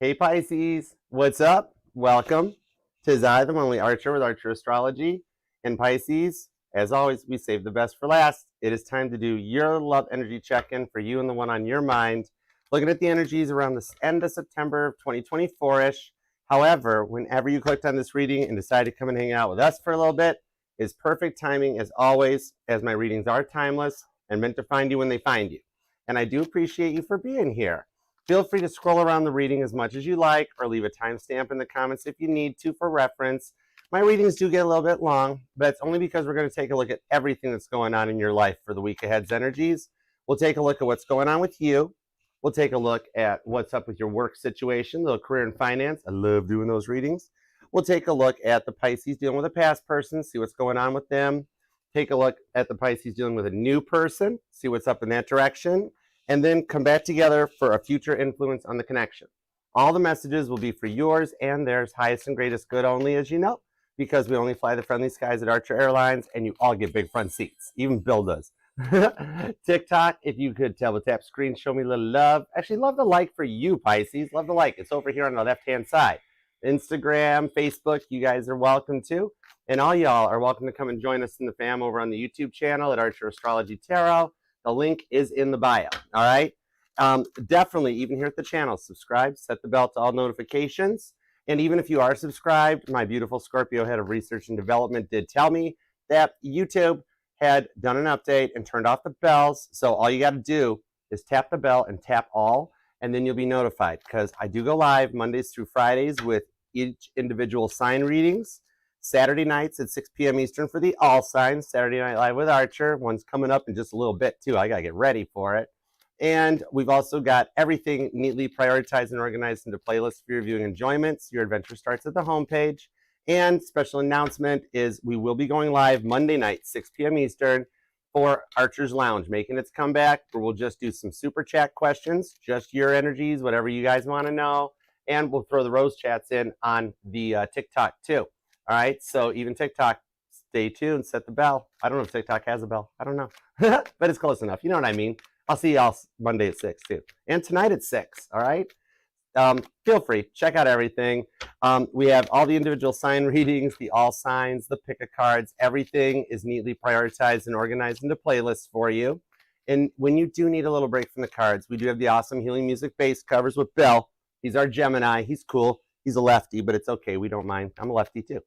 Hey Pisces, what's up? Welcome to I, the Only Archer with Archer Astrology. And Pisces, as always, we save the best for last. It is time to do your love energy check-in for you and the one on your mind. Looking at the energies around the end of September 2024-ish. However, whenever you clicked on this reading and decided to come and hang out with us for a little bit, is perfect timing as always, as my readings are timeless and meant to find you when they find you. And I do appreciate you for being here. Feel free to scroll around the reading as much as you like, or leave a timestamp in the comments if you need to for reference. My readings do get a little bit long, but it's only because we're going to take a look at everything that's going on in your life for the week ahead's energies. We'll take a look at what's going on with you. We'll take a look at what's up with your work situation, the career and finance. I love doing those readings. We'll take a look at the Pisces dealing with a past person, see what's going on with them. Take a look at the Pisces dealing with a new person, see what's up in that direction, and then come back together for a future influence on the connection. All the messages will be for yours and theirs, highest and greatest good only, as you know, because we only fly the friendly skies at Archer Airlines, and you all get big front seats. Even Bill does. TikTok, if you could double tap screen, show me a little love. Actually, love the like for you, Pisces. Love the like. It's over here on the left-hand side. Instagram, Facebook, you guys are welcome to. And all y'all are welcome to come and join us in the fam over on the YouTube channel at Archer Astrology Tarot. The link is in the bio, all right? Definitely, even here at the channel, subscribe, set the bell to all notifications. And even if you are subscribed, my beautiful Scorpio head of research and development did tell me that YouTube had done an update and turned off the bells. So all you got to do is tap the bell and tap all, and then you'll be notified, because I do go live Mondays through Fridays with each individual sign readings. Saturday nights at 6 p.m. Eastern for the all signs. Saturday Night Live with Archer. One's coming up in just a little bit, too. I got to get ready for it. And we've also got everything neatly prioritized and organized into playlists for your viewing enjoyments. Your adventure starts at the homepage. And special announcement is we will be going live Monday night, 6 p.m. Eastern, for Archer's Lounge, making its comeback, where we'll just do some super chat questions, just your energies, whatever you guys want to know. And we'll throw the rose chats in on the TikTok, too. All right, so even TikTok, stay tuned, set the bell. I don't know if TikTok has a bell. I don't know, but it's close enough. You know what I mean? I'll see y'all Monday at 6, too. And tonight at 6, all right? Feel free, check out everything. We have all the individual sign readings, the all signs, the pick a cards. Everything is neatly prioritized and organized into playlists for you. And when you do need a little break from the cards, we do have the awesome Healing Music Base covers with Bill. He's our Gemini. He's cool. He's a lefty, but it's okay. We don't mind. I'm a lefty, too.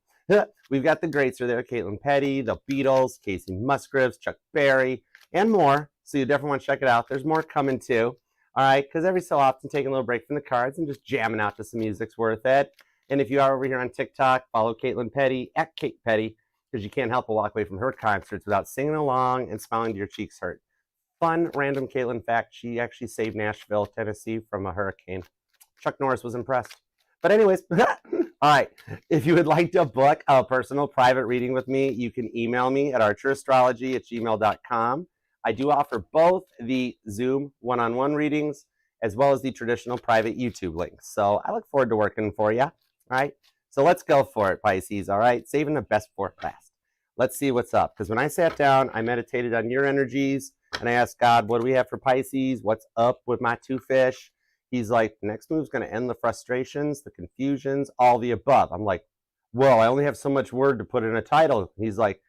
We've got the greats are there, Caitlin Petty, the Beatles, Casey Musgraves, Chuck Berry, and more. So you definitely want to check it out. There's more coming too. All right, because every so often taking a little break from the cards and just jamming out to some music's worth it. And if you are over here on TikTok, follow Caitlin Petty at Kate Petty, because you can't help but walk away from her concerts without singing along and smiling to your cheeks hurt. Fun random Caitlin fact: she actually saved Nashville, Tennessee from a hurricane. Chuck Norris was impressed. But anyways, all right, if you would like to book a personal private reading with me, you can email me at archerastrology@gmail.com. I do offer both the Zoom one-on-one readings as well as the traditional private YouTube links. So I look forward to working for you, all right? So let's go for it, Pisces, all right? Saving the best for last. Let's see what's up, because when I sat down, I meditated on your energies, and I asked God, what do we have for Pisces? What's up with my two fish? He's like, the next move's going to end the frustrations, the confusions, all the above. I'm like, whoa, I only have so much word to put in a title. He's like,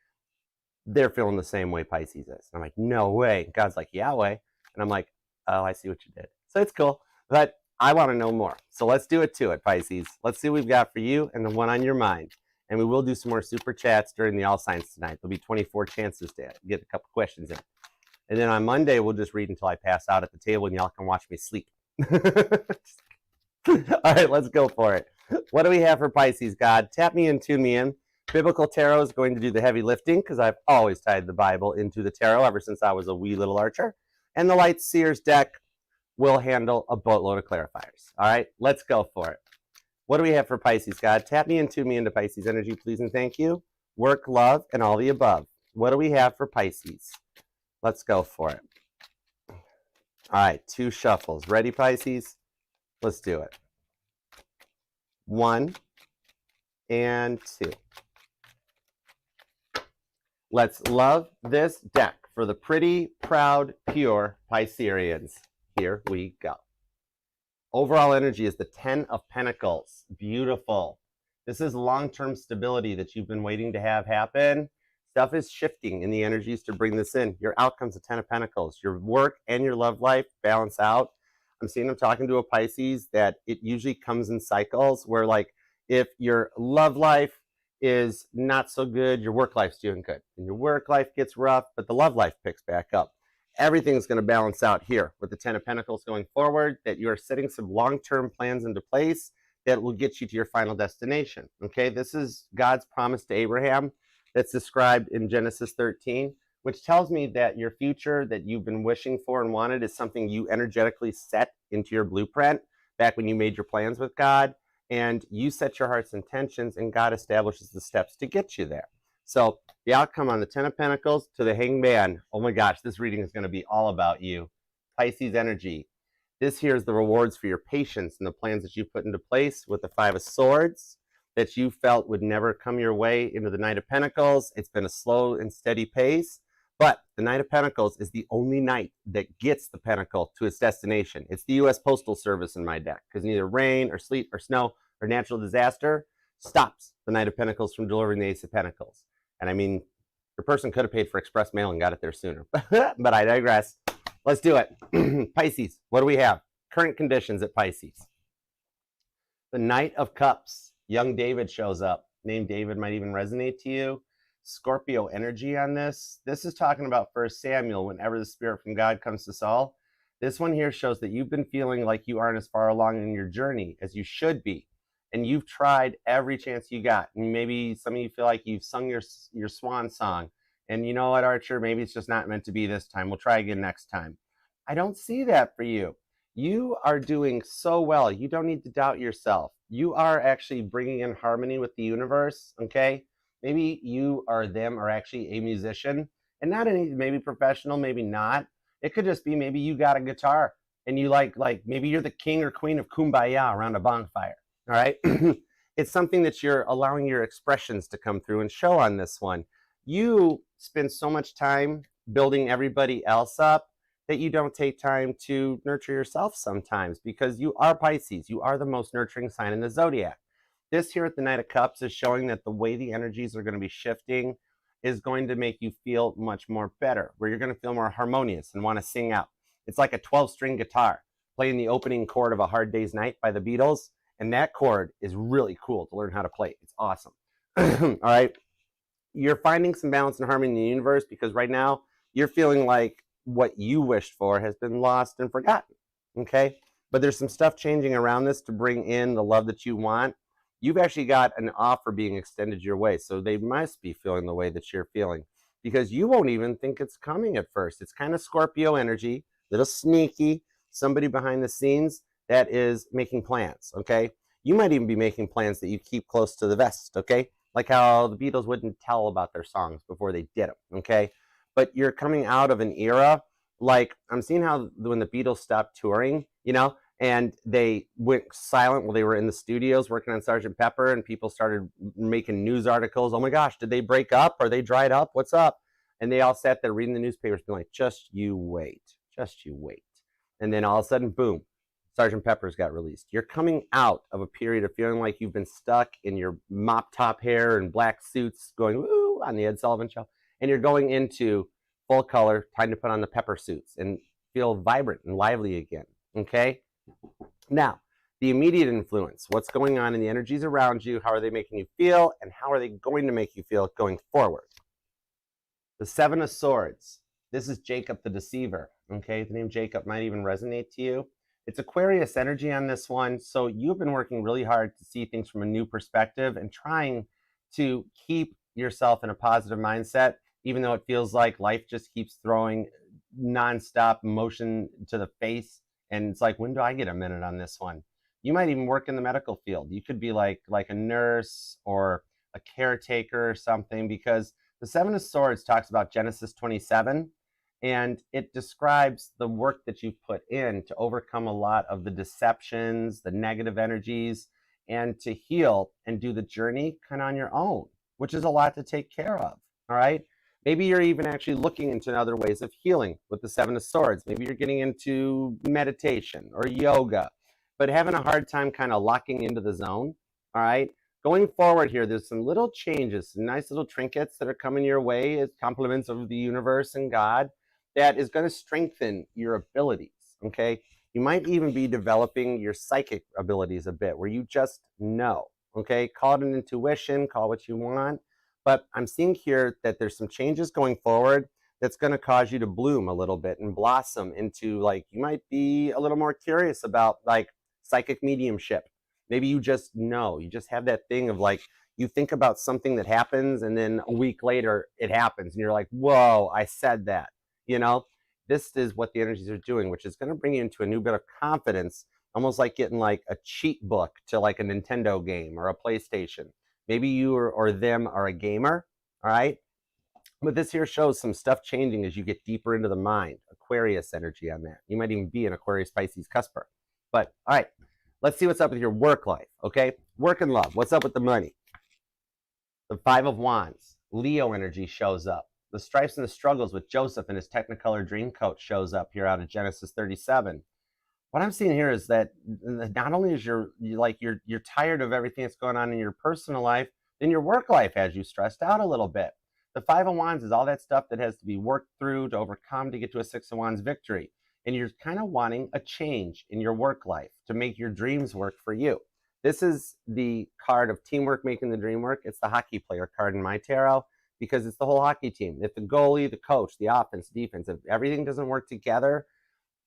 they're feeling the same way Pisces is. And I'm like, no way. God's like, yeah, way. And I'm like, oh, I see what you did. So it's cool. But I want to know more. So let's do it to it, Pisces. Let's see what we've got for you and the one on your mind. And we will do some more super chats during the All Signs tonight. There'll be 24 chances to get a couple questions in. And then on Monday, we'll just read until I pass out at the table and y'all can watch me sleep. All right, let's go for it. What do we have for Pisces, God? Tap me in, tune me in. Biblical Tarot is going to do the heavy lifting, because I've always tied the Bible into the tarot ever since I was a wee little archer. And the Light Seers deck will handle a boatload of clarifiers. All right, let's go for it. What do we have for Pisces, God? Tap me and tune me into Pisces energy, please and thank you. Work, love, and all the above. What do we have for Pisces? Let's go for it. All right, 2 shuffles. Ready, Pisces? Let's do it. 1 and 2. Let's love this deck for the pretty, proud, pure Pisceans. Here we go. Overall energy is the 10 of Pentacles. Beautiful. This is long-term stability that you've been waiting to have happen. Stuff is shifting in the energies to bring this in. Your outcome's the 10 of Pentacles. Your work and your love life balance out. I'm talking to a Pisces that it usually comes in cycles where, like, if your love life is not so good, your work life's doing good. And your work life gets rough, but the love life picks back up. Everything's going to balance out here with the 10 of Pentacles going forward, that you are setting some long-term plans into place that will get you to your final destination. Okay, this is God's promise to Abraham that's described in Genesis 13, which tells me that your future that you've been wishing for and wanted is something you energetically set into your blueprint back when you made your plans with God, and you set your heart's intentions, and God establishes the steps to get you there. So the outcome on the 10 of Pentacles to the Hangman. Oh my gosh, this reading is going to be all about you. Pisces energy. This here is the rewards for your patience and the plans that you put into place with the 5 of Swords that you felt would never come your way into the Knight of Pentacles. It's been a slow and steady pace, but the Knight of Pentacles is the only knight that gets the pentacle to its destination. It's the U.S. Postal Service in my deck, because neither rain or sleet or snow or natural disaster stops the Knight of Pentacles from delivering the Ace of Pentacles. And I mean, your person could have paid for express mail and got it there sooner, but I digress. Let's do it. Pisces, what do we have? Current conditions at Pisces. The Knight of Cups. Young David shows up. Name David might even resonate to you. Scorpio energy on this. This is talking about 1 Samuel, whenever the Spirit from God comes to Saul. This one here shows that you've been feeling like you aren't as far along in your journey as you should be. And you've tried every chance you got. And maybe some of you feel like you've sung your swan song. And you know what, Archer? Maybe it's just not meant to be this time. We'll try again next time. I don't see that for you. You are doing so well. You don't need to doubt yourself. You are actually bringing in harmony with the universe, okay? Maybe you or them are actually a musician, and not any, maybe professional, maybe not. It could just be maybe you got a guitar and you like maybe you're the king or queen of kumbaya around a bonfire, all right? It's something that you're allowing your expressions to come through and show on this one. You spend so much time building everybody else up that you don't take time to nurture yourself sometimes, because you are Pisces. You are the most nurturing sign in the zodiac. This here at the Knight of Cups is showing that the way the energies are going to be shifting is going to make you feel much more better, where you're going to feel more harmonious and want to sing out. It's like a 12-string guitar playing the opening chord of A Hard Day's Night by the Beatles, and that chord is really cool to learn how to play. It's awesome. All right. You're finding some balance and harmony in the universe, because right now you're feeling like what you wished for has been lost and forgotten, okay? But there's some stuff changing around this to bring in the love that you want. You've actually got an offer being extended your way, so they must be feeling the way that you're feeling, because you won't even think it's coming at first. It's kind of Scorpio energy, little sneaky, somebody behind the scenes that is making plans, okay? You might even be making plans that you keep close to the vest, okay? Like how the Beatles wouldn't tell about their songs before they did them, okay? But you're coming out of an era, like I'm seeing how when the Beatles stopped touring, you know, and they went silent while they were in the studios working on Sgt. Pepper, and people started making news articles. Oh my gosh, did they break up? Are they dried up? What's up? And they all sat there reading the newspapers being like, just you wait, just you wait. And then all of a sudden, boom, Sgt. Pepper's got released. You're coming out of a period of feeling like you've been stuck in your mop top hair and black suits going woo on the Ed Sullivan Show. And you're going into full color, time to put on the pepper suits and feel vibrant and lively again, okay? Now, the immediate influence, what's going on in the energies around you, how are they making you feel, and how are they going to make you feel going forward? The 7 of Swords. This is Jacob the Deceiver, okay? The name Jacob might even resonate to you. It's Aquarius energy on this one, so you've been working really hard to see things from a new perspective and trying to keep yourself in a positive mindset, even though it feels like life just keeps throwing nonstop emotion to the face. And it's like, when do I get a minute on this one? You might even work in the medical field. You could be like a nurse or a caretaker or something, because the 7 of Swords talks about Genesis 27, and it describes the work that you've put in to overcome a lot of the deceptions, the negative energies, and to heal and do the journey kind of on your own, which is a lot to take care of, all right? Maybe you're even actually looking into other ways of healing with the 7 of Swords. Maybe you're getting into meditation or yoga. but having a hard time kind of locking into the zone, all right? Going forward here, there's some little changes, some nice little trinkets that are coming your way as compliments of the universe and God that is going to strengthen your abilities, okay? You might even be developing your psychic abilities a bit where you just know, okay? Call it an intuition, call it what you want, but I'm seeing here that there's some changes going forward that's going to cause you to bloom a little bit and blossom into, like, you might be a little more curious about like psychic mediumship. Maybe you just know, you just have that thing of like, you think about something that happens and then a week later it happens and you're like, whoa, I said that, you know? This is what the energies are doing, which is going to bring you into a new bit of confidence, almost like getting like a cheat book to like a Nintendo game or a PlayStation. Maybe you or them are a gamer, all right? But this here shows some stuff changing as you get deeper into the mind. Aquarius energy on that. You might even be an Aquarius Pisces cusper. But all right, let's see what's up with your work life, okay? Work and love. What's up with the money? The Five of Wands. Leo energy shows up. The strifes and the struggles with Joseph and his Technicolor Dreamcoat shows up here out of Genesis 37. What I'm seeing here is that not only is you're tired of everything that's going on in your personal life, then your work life has you stressed out a little bit. The Five of Wands is all that stuff that has to be worked through to overcome to get to a Six of Wands victory. And you're kind of wanting a change in your work life to make your dreams work for you. This is the card of teamwork making the dream work. It's the hockey player card in my tarot because it's the whole hockey team. If the goalie, the coach, the offense, defense, if everything doesn't work together,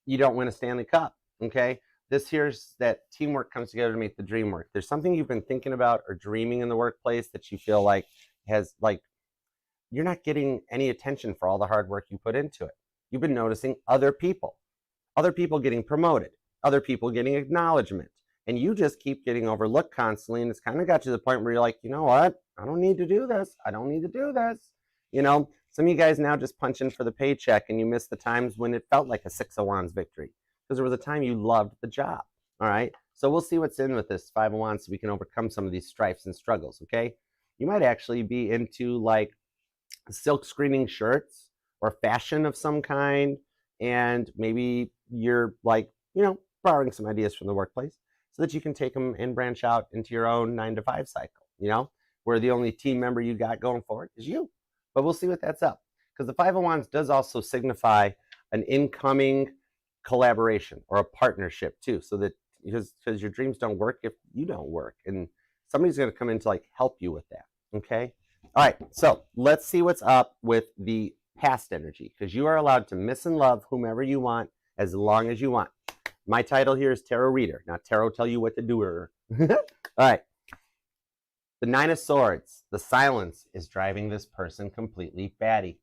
you don't win a Stanley Cup, okay? This here's that teamwork comes together to make the dream work. There's something you've been thinking about or dreaming in the workplace that you feel like has, like, you're not getting any attention for all the hard work you put into it. You've been noticing other people getting promoted, other people getting acknowledgement, and you just keep getting overlooked constantly, and it's kind of got to the point where you're like, you know what? I don't need to do this. I don't need to do this. You know, some of you guys now just punch in for the paycheck, and you miss the times when it felt like a Six of Wands victory because there was a time you loved the job, all right? So we'll see what's in with this Five of Wands so we can overcome some of these strifes and struggles, okay? You might actually be into like silk screening shirts or fashion of some kind, and maybe you're like, you know, borrowing some ideas from the workplace so that you can take them and branch out into your own 9-to-5 cycle, you know, where the only team member you got going forward is you. But we'll see what that's up, because the Five of Wands does also signify an incoming collaboration or a partnership too, so that because your dreams don't work if you don't work, and somebody's going to come in to like help you with that, okay? All right, so let's see what's up with the past energy, because you are allowed to miss and love whomever you want as long as you want. My title here is Tarot Reader, not Tarot Tell You What to Do. All right. The Nine of Swords. The silence is driving this person completely batty.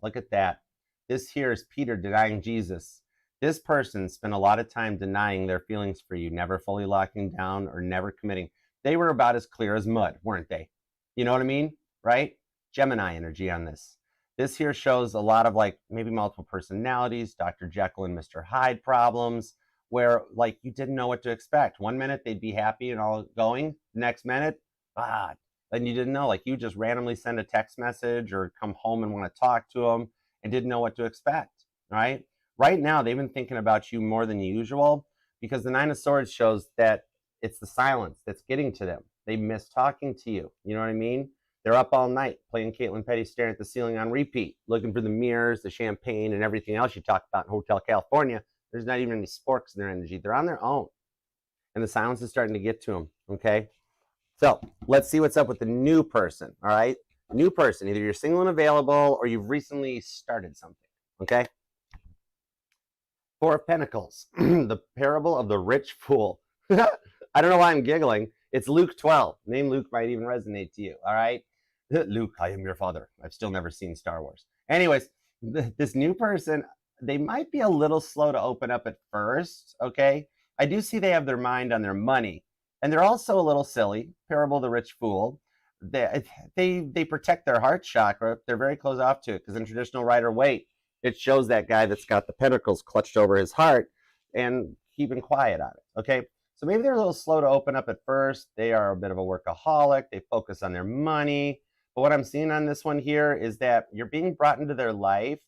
Look at that. This here is Peter denying Jesus. This person spent a lot of time denying their feelings for you, never fully locking down or never committing. They were about as clear as mud, weren't they? You know what I mean? Right? Gemini energy on this. This here shows a lot of like maybe multiple personalities, Dr. Jekyll and Mr. Hyde problems, where like you didn't know what to expect. One minute they'd be happy and all going, the next minute, then you didn't know. Like you just randomly send a text message or come home and want to talk to them and didn't know what to expect, right? Right now, they've been thinking about you more than usual because the Nine of Swords shows that it's the silence that's getting to them. They miss talking to you. You know what I mean? They're up all night playing Caitlin Petty, staring at the ceiling on repeat, looking for the mirrors, the champagne, and everything else you talk about in Hotel California. There's not even any sporks in their energy. They're on their own. And the silence is starting to get to them, okay? So let's see what's up with the new person, all right? New person, either you're single and available or you've recently started something, okay? Four of Pentacles, the parable of the rich fool. I don't know why I'm giggling. It's Luke 12. Name Luke might even resonate to you, all right? Luke, I am your father. I've still never seen Star Wars. Anyways, this new person, they might be a little slow to open up at first, okay? I do see they have their mind on their money, and they're also a little silly. Parable of the rich fool. They protect their heart chakra. They're very close off to it because in traditional Rider-Waite, it shows that guy that's got the pentacles clutched over his heart and keeping quiet on it, okay? So maybe they're a little slow to open up at first. They are a bit of a workaholic. They focus on their money. But what I'm seeing on this one here is that you're being brought into their life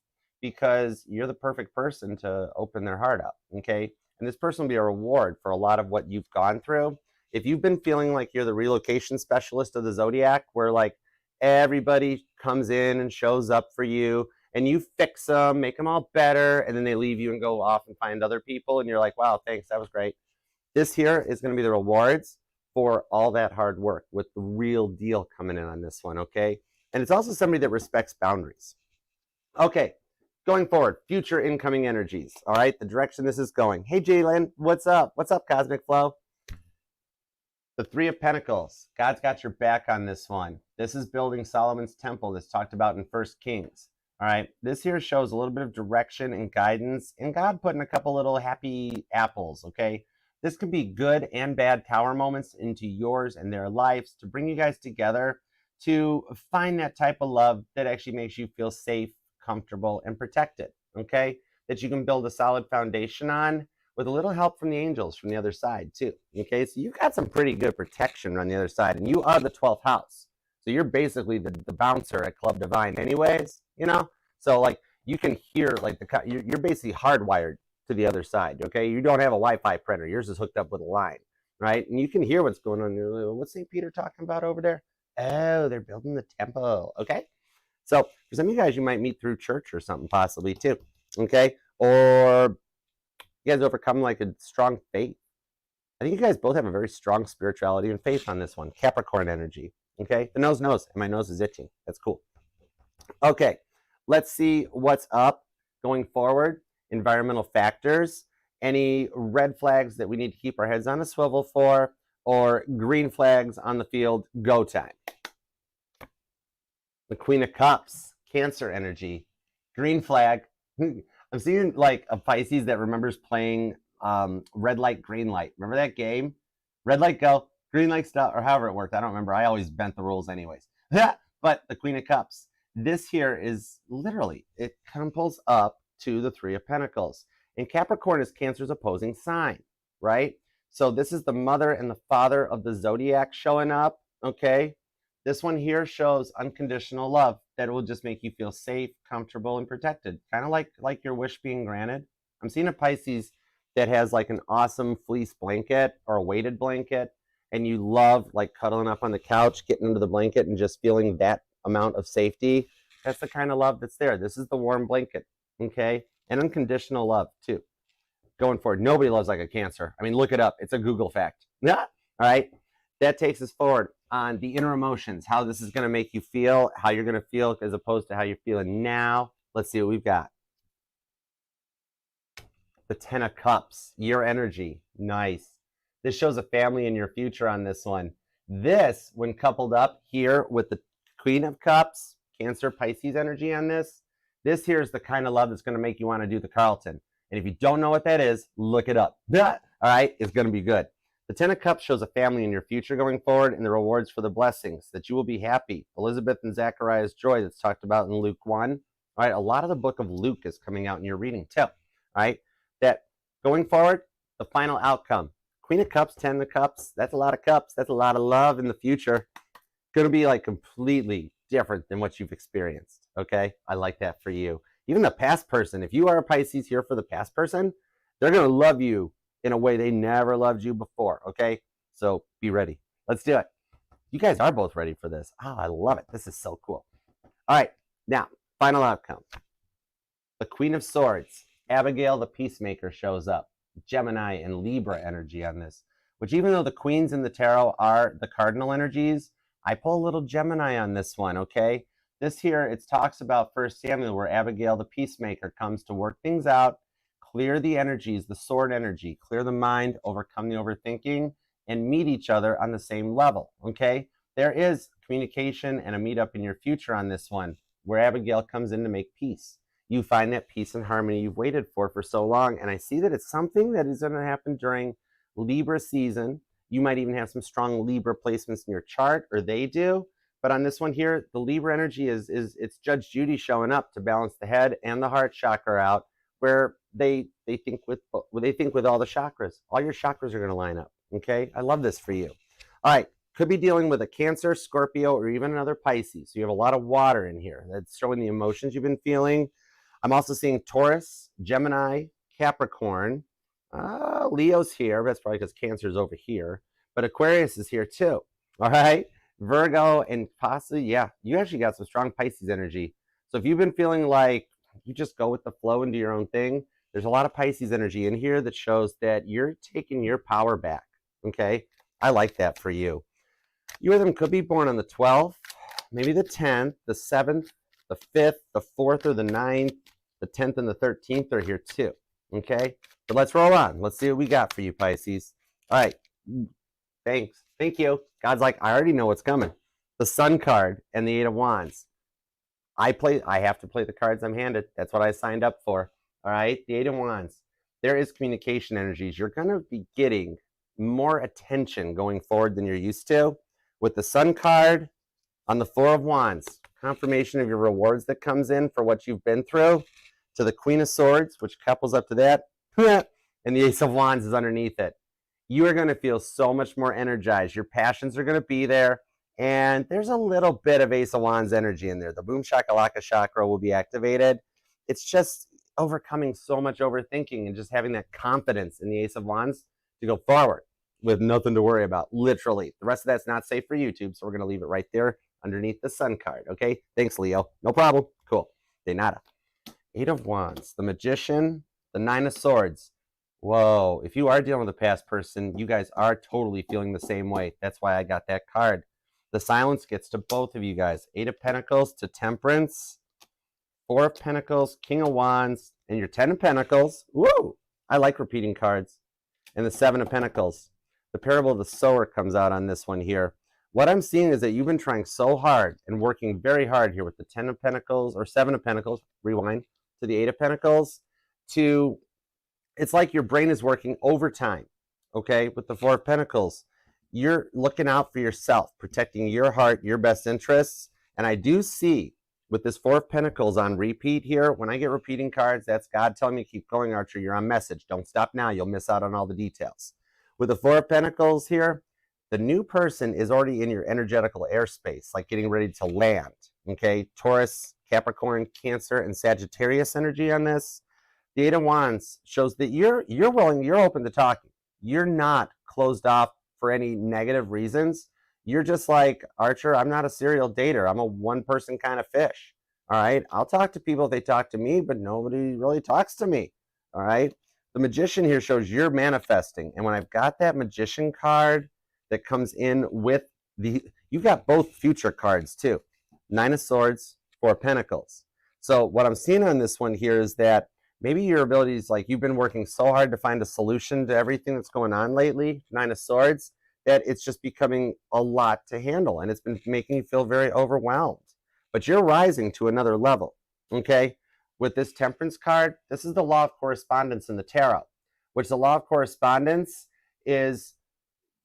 because you're the perfect person to open their heart up, okay? And this person will be a reward for a lot of what you've gone through. If you've been feeling like you're the relocation specialist of the zodiac, where like everybody comes in and shows up for you and you fix them, make them all better, and then they leave you and go off and find other people, and you're like, wow, thanks, that was great. This here is going to be the rewards for all that hard work, with the real deal coming in on this one, okay? And it's also somebody that respects boundaries. Okay, going forward, future incoming energies, all right? The direction this is going. Hey, Jalen, what's up? What's up, Cosmic Flow? The Three of Pentacles. God's got your back on this one. This is building Solomon's temple that's talked about in 1 Kings. All right, this here shows a little bit of direction and guidance, and God putting a couple little happy apples, okay? This could be good and bad tower moments into yours and their lives to bring you guys together to find that type of love that actually makes you feel safe, comfortable, and protected, okay? That you can build a solid foundation on with a little help from the angels from the other side too, okay? So you've got some pretty good protection on the other side, and you are the 12th house. So you're basically the bouncer at Club Divine anyways, you know? So like you can hear like you're basically hardwired to the other side, okay? You don't have a Wi-Fi printer. Yours is hooked up with a line, right? And you can hear what's going on. What's St. Peter talking about over there? Oh, they're building the temple, okay? So for some of you guys, you might meet through church or something possibly too, okay? Or you guys overcome like a strong faith. I think you guys both have a very strong spirituality and faith on this one. Capricorn energy, okay? The nose knows, and my nose is itching. That's cool. Okay, let's see what's up going forward. Environmental factors, any red flags that we need to keep our heads on a swivel for, or green flags on the field, go time. The Queen of Cups, Cancer energy, green flag. I'm seeing like a Pisces that remembers playing red light, green light. Remember that game? Red light, go. Green light, stop, or however it worked. I don't remember. I always bent the rules anyways. But the Queen of Cups. This here is literally, it couples up to the Three of Pentacles. And Capricorn is Cancer's opposing sign, right? So this is the mother and the father of the zodiac showing up, okay? This one here shows unconditional love that will just make you feel safe, comfortable, and protected. Kind of like your wish being granted. I'm seeing a Pisces that has like an awesome fleece blanket or a weighted blanket, and you love like cuddling up on the couch, getting into the blanket and just feeling that amount of safety. That's the kind of love that's there. This is the warm blanket, okay? And unconditional love too. Going forward, nobody loves like a Cancer. I mean, look it up. It's a Google fact. Yeah. All right. That takes us forward on the inner emotions, how this is going to make you feel, how you're going to feel as opposed to how you're feeling now. Let's see what we've got. The Ten of Cups, your energy. Nice. This shows a family in your future on this one. This, when coupled up here with the Queen of Cups, Cancer, Pisces energy on this here is the kind of love that's going to make you want to do the Carlton. And if you don't know what that is, look it up. All right, it's going to be good. The Ten of Cups shows a family in your future going forward and the rewards for the blessings, that you will be happy. Elizabeth and Zachariah's joy that's talked about in Luke 1. All right, a lot of the book of Luke is coming out in your reading too. All right, that going forward, the final outcome. Queen of Cups, Ten of Cups, that's a lot of cups. That's a lot of love in the future. Going to be like completely different than what you've experienced, okay? I like that for you. Even the past person, if you are a Pisces here for the past person, they're going to love you in a way they never loved you before, okay? So be ready. Let's do it. You guys are both ready for this. Oh, I love it. This is so cool. All right, now, final outcome. The Queen of Swords, Abigail the Peacemaker shows up. Gemini and Libra energy on this, which even though the queens in the tarot are the cardinal energies, I pull a little Gemini on this one, okay? This here, it talks about 1 Samuel where Abigail the Peacemaker comes to work things out, clear the energies, the sword energy, clear the mind, overcome the overthinking, and meet each other on the same level, okay? There is communication and a meetup in your future on this one where Abigail comes in to make peace. You find that peace and harmony you've waited for so long, and I see that it's something that is going to happen during Libra season. You might even have some strong Libra placements in your chart, or they do. But on this one here, the Libra energy it's Judge Judy showing up to balance the head and the heart chakra out, where they think with all the chakras. All your chakras are going to line up. Okay, I love this for you. All right, could be dealing with a Cancer, Scorpio, or even another Pisces. So you have a lot of water in here. That's showing the emotions you've been feeling. I'm also seeing Taurus, Gemini, Capricorn. Leo's here. That's probably because Cancer's over here. But Aquarius is here too. All right. Virgo and possibly, yeah, you actually got some strong Pisces energy. So if you've been feeling like you just go with the flow and do your own thing, there's a lot of Pisces energy in here that shows that you're taking your power back. Okay. I like that for you. You or them could be born on the 12th, maybe the 10th, the 7th, the 5th, the 4th, or the 9th. The 10th and the 13th are here too. Okay. But let's roll on. Let's see what we got for you, Pisces. All right. Thanks. Thank you. God's like, I already know what's coming. The Sun card and the Eight of Wands. I have to play the cards I'm handed. That's what I signed up for. All right. The Eight of Wands. There is communication energies. You're going to be getting more attention going forward than you're used to. With the Sun card on the Four of Wands, confirmation of your rewards that comes in for what you've been through, to the Queen of Swords, which couples up to that, and the Ace of Wands is underneath it. You are going to feel so much more energized. Your passions are going to be there, and there's a little bit of Ace of Wands energy in there. The Boom Shakalaka chakra will be activated. It's just overcoming so much overthinking and just having that confidence in the Ace of Wands to go forward with nothing to worry about, literally. The rest of that's not safe for YouTube, so we're going to leave it right there underneath the Sun card, okay? Thanks, Leo. No problem. Cool. De nada. Eight of Wands, the Magician, the Nine of Swords. Whoa, if you are dealing with a past person, you guys are totally feeling the same way. That's why I got that card. The silence gets to both of you guys. Eight of Pentacles to Temperance, Four of Pentacles, King of Wands, and your 10 of Pentacles. Woo! I like repeating cards. And the Seven of Pentacles. The Parable of the Sower comes out on this one here. What I'm seeing is that you've been trying so hard and working very hard here with the 10 of Pentacles, or 7 of Pentacles, rewind, to the Eight of Pentacles, to, it's like your brain is working overtime, okay, with the Four of Pentacles. You're looking out for yourself, protecting your heart, your best interests, and I do see with this Four of Pentacles on repeat here, when I get repeating cards, that's God telling me keep going, Archer, you're on message. Don't stop now, you'll miss out on all the details. With the Four of Pentacles here, the new person is already in your energetical airspace, like getting ready to land, okay? Taurus, Capricorn, Cancer, and Sagittarius energy on this. The Eight of Wands shows that you're willing, you're open to talking. You're not closed off for any negative reasons. You're just like, Archer, I'm not a serial dater. I'm a one-person kind of fish, all right? I'll talk to people if they talk to me, but nobody really talks to me, all right? The Magician here shows you're manifesting, and when I've got that Magician card that comes in with the, you've got both future cards too. Nine of Swords, Four of Pentacles. So what I'm seeing on this one here is that maybe your abilities, like you've been working so hard to find a solution to everything that's going on lately, Nine of Swords, that it's just becoming a lot to handle, and it's been making you feel very overwhelmed. But you're rising to another level, okay? With this Temperance card, this is the law of correspondence in the tarot, which the law of correspondence is,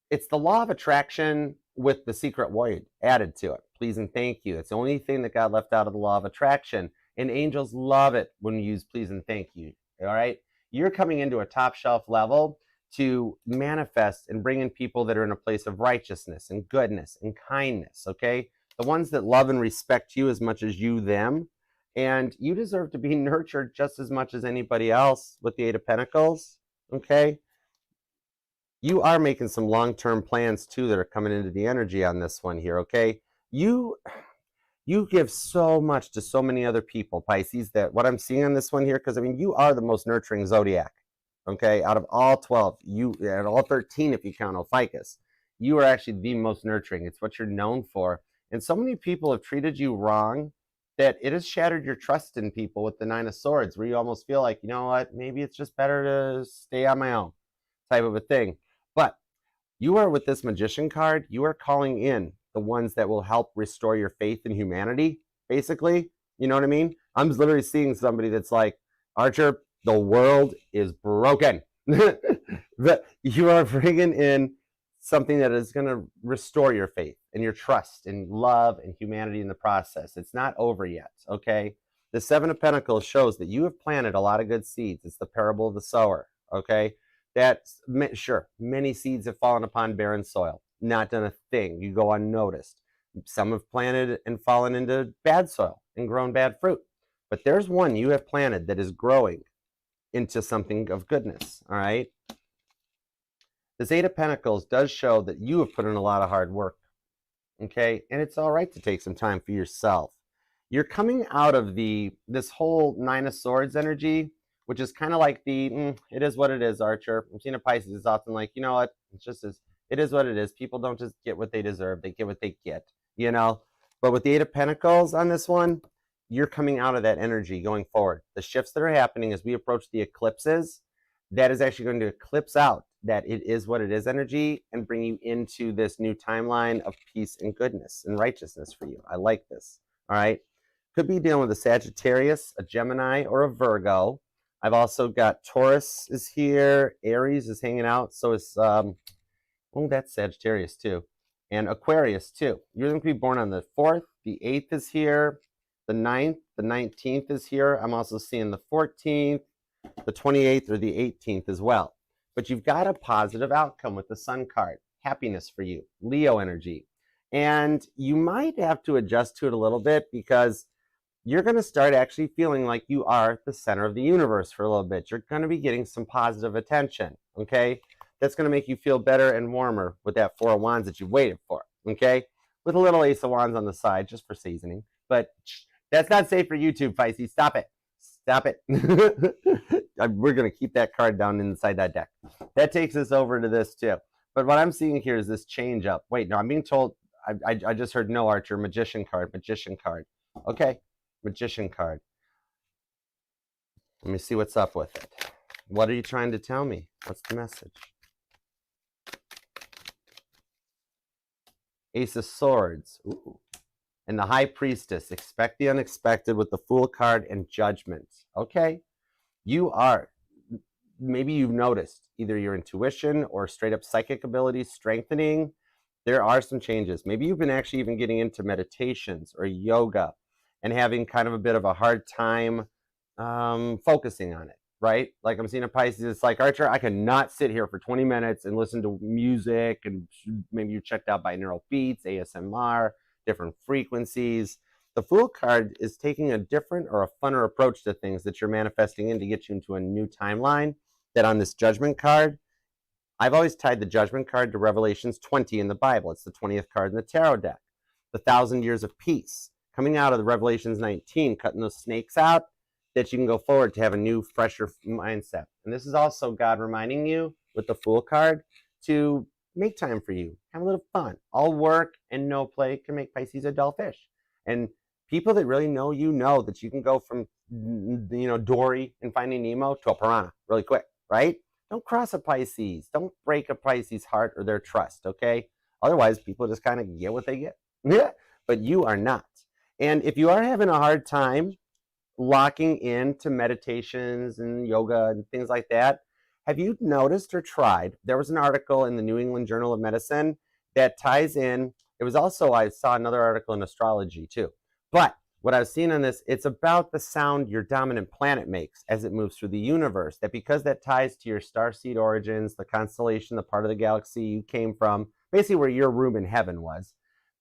it's the law of attraction with the secret word added to it. Please and thank you. It's the only thing that got left out of the law of attraction. And angels love it when we use please and thank you. All right. You're coming into a top shelf level to manifest and bring in people that are in a place of righteousness and goodness and kindness. Okay. The ones that love and respect you as much as you them. And you deserve to be nurtured just as much as anybody else with the Eight of Pentacles. Okay. You are making some long-term plans too that are coming into the energy on this one here, okay? You give so much to so many other people, Pisces, that what I'm seeing on this one here, because I mean, you are the most nurturing zodiac, okay? Out of all 12, you, and all 13 if you count Ophiuchus, you are actually the most nurturing. It's what you're known for. And so many people have treated you wrong that it has shattered your trust in people with the Nine of Swords, where you almost feel like, you know what, maybe it's just better to stay on my own type of a thing. But you are, with this Magician card, you are calling in the ones that will help restore your faith in humanity, basically. You know what I mean? I'm literally seeing somebody that's like, Archer, the world is broken. That you are bringing in something that is going to restore your faith and your trust and love and humanity in the process. It's not over yet, okay? The Seven of Pentacles shows that you have planted a lot of good seeds. It's the parable of the sower, okay? That's, sure, many seeds have fallen upon barren soil, not done a thing. You go unnoticed. Some have planted and fallen into bad soil and grown bad fruit. But there's one you have planted that is growing into something of goodness, all right? This Eight of Pentacles does show that you have put in a lot of hard work, okay? And it's all right to take some time for yourself. You're coming out of this whole Nine of Swords energy, which is kind of like it is what it is, Archer. I'm seeing a Pisces is often like, you know what, it's just it is what it is. People don't just get what they deserve, they get what they get, you know? But with the Eight of Pentacles on this one, you're coming out of that energy going forward. The shifts that are happening as we approach the eclipses, that is actually going to eclipse out that it is what it is energy and bring you into this new timeline of peace and goodness and righteousness for you. I like this, all right? Could be dealing with a Sagittarius, a Gemini, or a Virgo. I've also got Taurus is here, Aries is hanging out, so is, that's Sagittarius too, and Aquarius too. You're going to be born on the 4th, the 8th is here, the 9th, the 19th is here. I'm also seeing the 14th, the 28th, or the 18th as well. But you've got a positive outcome with the Sun card, happiness for you, Leo energy. And you might have to adjust to it a little bit because you're going to start actually feeling like you are the center of the universe for a little bit. You're going to be getting some positive attention, okay? That's going to make you feel better and warmer with that Four of Wands that you've waited for, okay? With a little Ace of Wands on the side, just for seasoning. But that's not safe for YouTube, Pisces. Stop it. Stop it. We're going to keep that card down inside that deck. That takes us over to this too. But what I'm seeing here is this change up. Wait, no, I'm being told, I just heard no, Archer, Magician card, Magician card. Okay, Magician card. Let me see what's up with it. What are you trying to tell me? What's the message? Ace of Swords. Ooh. And the High Priestess. Expect the unexpected with the Fool card and Judgment. Okay. You are, maybe you've noticed either your intuition or straight up psychic abilities strengthening. There are some changes. Maybe you've been actually even getting into meditations or yoga and having kind of a bit of a hard time focusing on it, right? Like I'm seeing a Pisces, it's like, Archer, I cannot sit here for 20 minutes and listen to music, and maybe you're checked out by neural beats, ASMR, different frequencies. The Fool card is taking a different or a funner approach to things that you're manifesting in to get you into a new timeline. That on this Judgment card, I've always tied the Judgment card to Revelations 20 in the Bible. It's the 20th card in the tarot deck. The 1,000 years of peace. Coming out of the Revelations 19, cutting those snakes out, that you can go forward to have a new, fresher mindset. And this is also God reminding you with the Fool card to make time for you. Have a little fun. All work and no play can make Pisces a dull fish. And people that really know you know that you can go from, Dory and Finding Nemo to a piranha really quick, right? Don't cross a Pisces. Don't break a Pisces heart or their trust, okay? Otherwise, people just kind of get what they get. Yeah, but you are not. And if you are having a hard time locking into meditations and yoga and things like that, have you noticed or tried? There was an article in the New England Journal of Medicine that ties in. It was also, I saw another article in Astrology too. But what I've seen on this, it's about the sound your dominant planet makes as it moves through the universe. That because that ties to your starseed origins, the constellation, the part of the galaxy you came from, basically where your room in heaven was,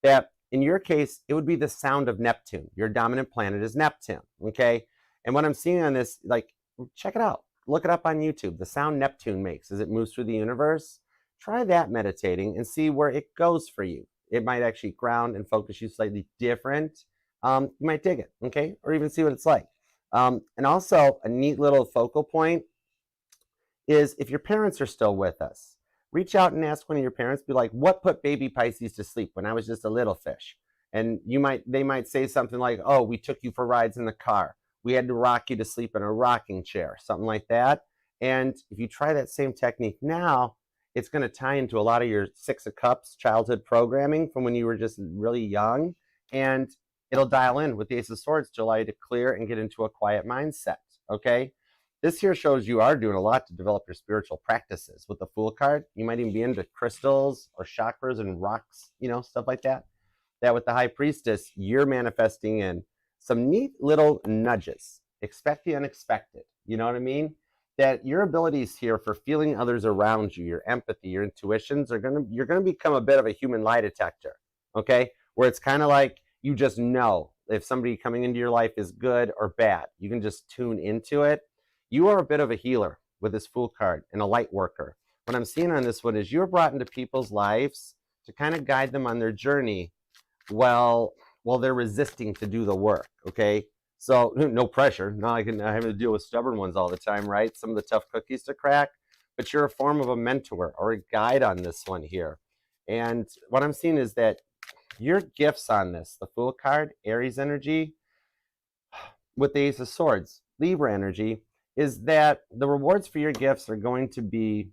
that in your case, it would be the sound of Neptune. Your dominant planet is Neptune, okay? And what I'm seeing on this, like, check it out. Look it up on YouTube. The sound Neptune makes as it moves through the universe. Try that meditating and see where it goes for you. It might actually ground and focus you slightly different. You might dig it, okay? Or even see what it's like. And also, a neat little focal point is if your parents are still with us, reach out and ask one of your parents, be like, what put baby Pisces to sleep when I was just a little fish? And they might say something like, oh, we took you for rides in the car. We had to rock you to sleep in a rocking chair, something like that. And if you try that same technique now, it's going to tie into a lot of your Six of Cups childhood programming from when you were just really young. And it'll dial in with the Ace of Swords to allow you to clear and get into a quiet mindset, okay? This here shows you are doing a lot to develop your spiritual practices. With the Fool card, you might even be into crystals or chakras and rocks, stuff like that. That with the High Priestess, you're manifesting in some neat little nudges. Expect the unexpected, you know what I mean? That your abilities here for feeling others around you, your empathy, your intuitions, you're gonna become a bit of a human lie detector, okay? Where it's kind of like you just know if somebody coming into your life is good or bad. You can just tune into it. You are a bit of a healer with this Fool card and a light worker. What I'm seeing on this one is you're brought into people's lives to kind of guide them on their journey while they're resisting to do the work, okay? So no pressure. Not like I having to deal with stubborn ones all the time, right? Some of the tough cookies to crack, but you're a form of a mentor or a guide on this one here. And what I'm seeing is that your gifts on this, the Fool card, Aries energy, with the Ace of Swords, Libra energy, is that the rewards for your gifts are going to be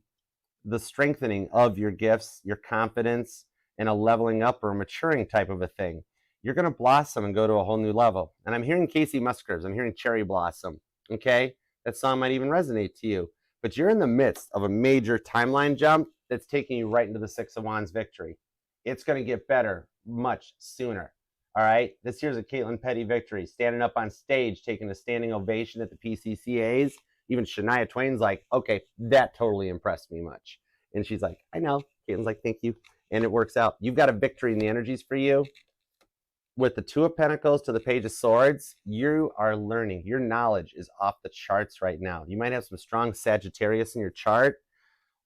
the strengthening of your gifts, your confidence, and a leveling up or maturing type of a thing. You're going to blossom and go to a whole new level. And I'm hearing Casey Musgraves. I'm hearing Cherry Blossom. Okay? That song might even resonate to you. But you're in the midst of a major timeline jump that's taking you right into the Six of Wands victory. It's going to get better much sooner. All right? This here's a Caitlin Petty victory. Standing up on stage, taking a standing ovation at the PCCAs. Even Shania Twain's like, okay, that totally impressed me much. And she's like, I know. Caitlin's like, thank you. And it works out. You've got a victory in the energies for you. With the Two of Pentacles to the Page of Swords, you are learning. Your knowledge is off the charts right now. You might have some strong Sagittarius in your chart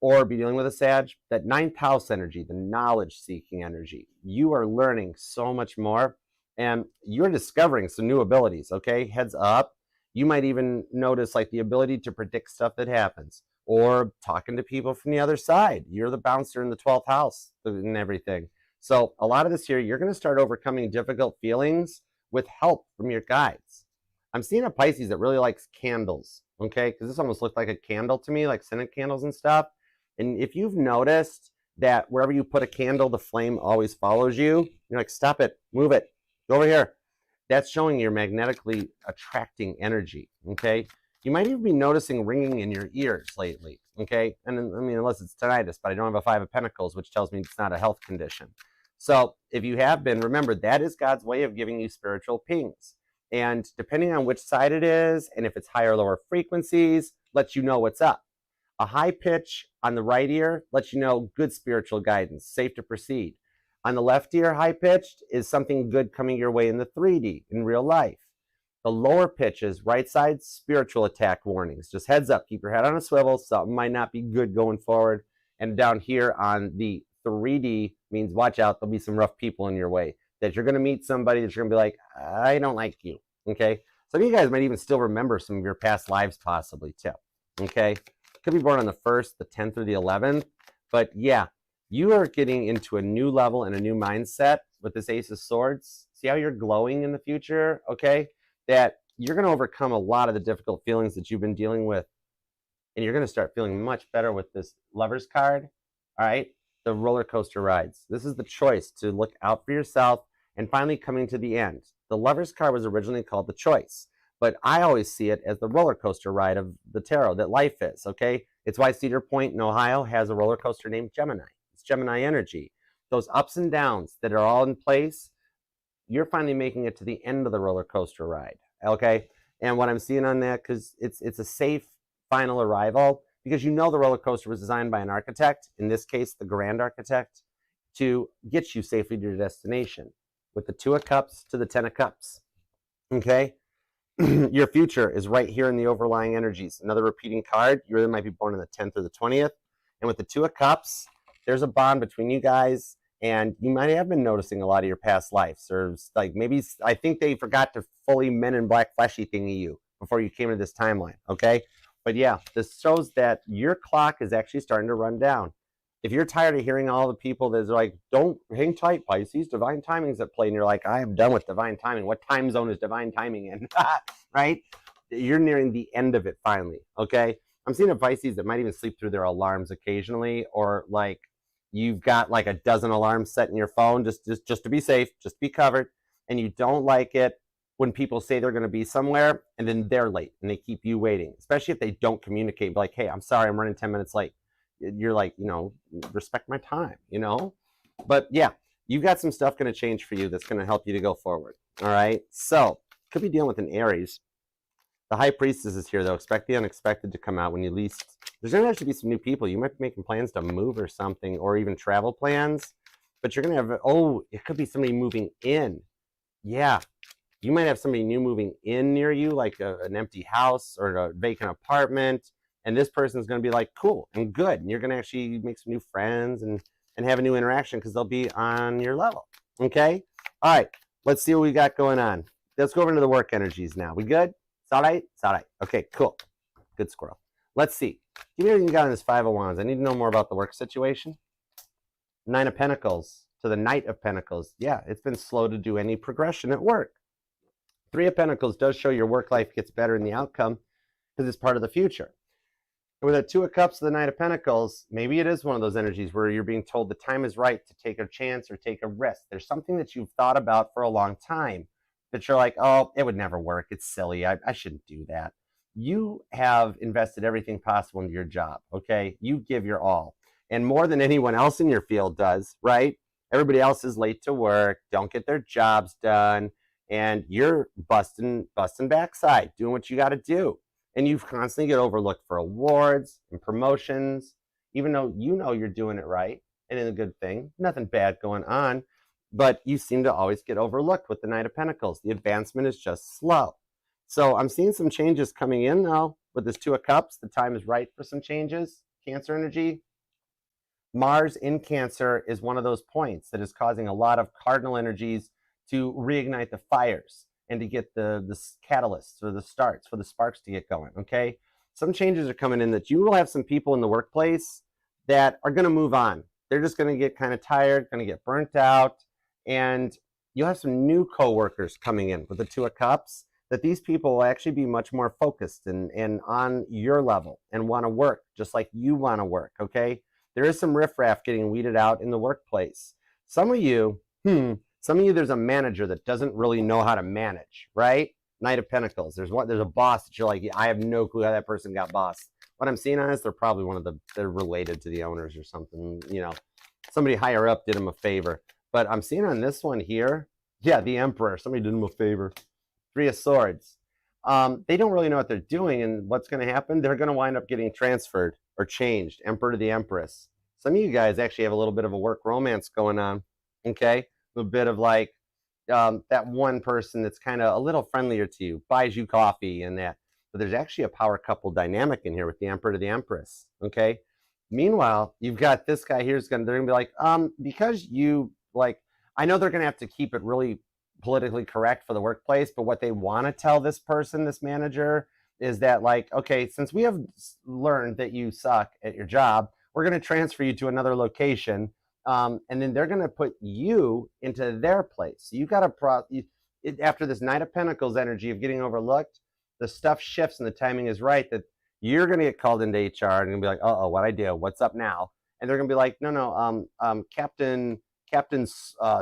or be dealing with a Sag. That ninth house energy, the knowledge-seeking energy. You are learning so much more, and you're discovering some new abilities, okay? Heads up. You might even notice like the ability to predict stuff that happens or talking to people from the other side. You're the bouncer in the 12th house and everything. So a lot of this year, you're going to start overcoming difficult feelings with help from your guides. I'm seeing a Pisces that really likes candles, okay? Because this almost looked like a candle to me, like scented candles and stuff. And if you've noticed that wherever you put a candle, the flame always follows you, you're like, stop it, move it, go over here. That's showing you're magnetically attracting energy, okay? You might even be noticing ringing in your ears lately, okay? And I mean, unless it's tinnitus, but I don't have a Five of Pentacles, which tells me it's not a health condition. So if you have been, remember, that is God's way of giving you spiritual pings. And depending on which side it is, and if it's higher or lower frequencies, lets you know what's up. A high pitch on the right ear lets you know good spiritual guidance, safe to proceed. On the left ear, high pitched, is something good coming your way in the 3D, in real life. The lower pitches, right side, spiritual attack warnings. Just heads up, keep your head on a swivel. Something might not be good going forward. And down here on the 3D means watch out, there'll be some rough people in your way. That you're going to meet somebody that you're going to be like, I don't like you. Okay? Some of you guys might even still remember some of your past lives possibly too. Okay? Could be born on the 1st, the 10th, or the 11th. But yeah, you are getting into a new level and a new mindset with this Ace of Swords. See how you're glowing in the future? Okay? That you're going to overcome a lot of the difficult feelings that you've been dealing with. And you're going to start feeling much better with this Lovers card. All right? The roller coaster rides. This is the choice to look out for yourself and finally coming to the end. The Lovers card was originally called the choice, but I always see it as the roller coaster ride of the tarot that life is, okay? It's why Cedar Point in Ohio has a roller coaster named Gemini. It's Gemini energy. Those ups and downs that are all in place, you're finally making it to the end of the roller coaster ride, okay? And what I'm seeing on that, because it's a safe final arrival, because you know the roller coaster was designed by an architect, in this case, the grand architect, to get you safely to your destination. With the 2 of Cups to the 10 of Cups, okay? Your future is right here in the overlying energies. Another repeating card, you really might be born on the 10th or the 20th. And with the 2 of Cups, there's a bond between you guys, and you might have been noticing a lot of your past lives. Or like maybe, I think they forgot to fully Men in Black fleshy thingy you before you came to this timeline, okay? But yeah, this shows that your clock is actually starting to run down. If you're tired of hearing all the people that's like, don't hang tight, Pisces, divine timing's at play, and you're like, I am done with divine timing. What time zone is divine timing in? Right? You're nearing the end of it finally, okay? I'm seeing a Pisces that might even sleep through their alarms occasionally, or like you've got like a dozen alarms set in your phone just to be safe, just to be covered, and you don't like it when people say they're going to be somewhere and then they're late and they keep you waiting, especially if they don't communicate, like, hey, I'm sorry, I'm running 10 minutes late. You're like, you know, respect my time, you know? But yeah, you've got some stuff going to change for you that's going to help you to go forward. All right. So could be dealing with an Aries. The High Priestess is here, though. Expect the unexpected to come out when you least. There's going to actually be some new people. You might be making plans to move or something, or even travel plans. But you're going to have, oh, it could be somebody moving in. Yeah. You might have somebody new moving in near you, like an empty house or a vacant apartment. And this person's going to be like, cool and good. And you're going to actually make some new friends and have a new interaction because they'll be on your level. Okay? All right. Let's see what we got going on. Let's go over into the work energies now. We good? It's all right? It's all right. Okay, cool. Good squirrel. Let's see. Give me everything you got on this Five of Wands. I need to know more about the work situation. Nine of Pentacles to the Knight of Pentacles. Yeah, it's been slow to do any progression at work. Three of Pentacles does show your work life gets better in the outcome because it's part of the future. And with a Two of Cups to the Knight of Pentacles, maybe it is one of those energies where you're being told the time is right to take a chance or take a risk. There's something that you've thought about for a long time that you're like, oh, it would never work. It's silly. I shouldn't do that. You have invested everything possible into your job, okay? You give your all. And more than anyone else in your field does, right? Everybody else is late to work, don't get their jobs done, and you're busting backside, doing what you got to do. And you constantly get overlooked for awards and promotions, even though you know you're doing it right and it's a good thing. Nothing bad going on, but you seem to always get overlooked with the Knight of Pentacles. The advancement is just slow. So I'm seeing some changes coming in now with this Two of Cups. The time is right for some changes. Cancer energy. Mars in Cancer is one of those points that is causing a lot of cardinal energies to reignite the fires and to get the catalysts or the starts for the sparks to get going, okay? Some changes are coming in that you will have some people in the workplace that are gonna move on. They're just gonna get kind of tired, gonna get burnt out, and you'll have some new coworkers coming in with the Two of Cups that these people will actually be much more focused and on your level and wanna work just like you wanna work, okay? There is some riffraff getting weeded out in the workplace. Some of you, there's a manager that doesn't really know how to manage, right? Knight of Pentacles. There's a boss that you're like, I have no clue how that person got bossed. What I'm seeing on is they're probably they're related to the owners or something, you know. Somebody higher up did them a favor. But I'm seeing on this one here, yeah, the Emperor. Somebody did them a favor. Three of Swords. They don't really know what they're doing, and what's going to happen? They're going to wind up getting transferred or changed. Emperor to the Empress. Some of you guys actually have a little bit of a work romance going on, okay? A bit of like that one person that's kind of a little friendlier to you, buys you coffee and that. But there's actually a power couple dynamic in here with the Emperor to the Empress, okay? Meanwhile, you've got this guy here they're gonna be like, because you like, I know they're gonna have to keep it really politically correct for the workplace, but what they want to tell this person, this manager, is that like, okay, since we have learned that you suck at your job, we're going to transfer you to another location, and then they're going to put you into their place. So you got to after this Knight of Pentacles energy of getting overlooked, the stuff shifts and the timing is right that you're going to get called into HR and be like, what I do? What's up now? And they're going to be like, no, Captain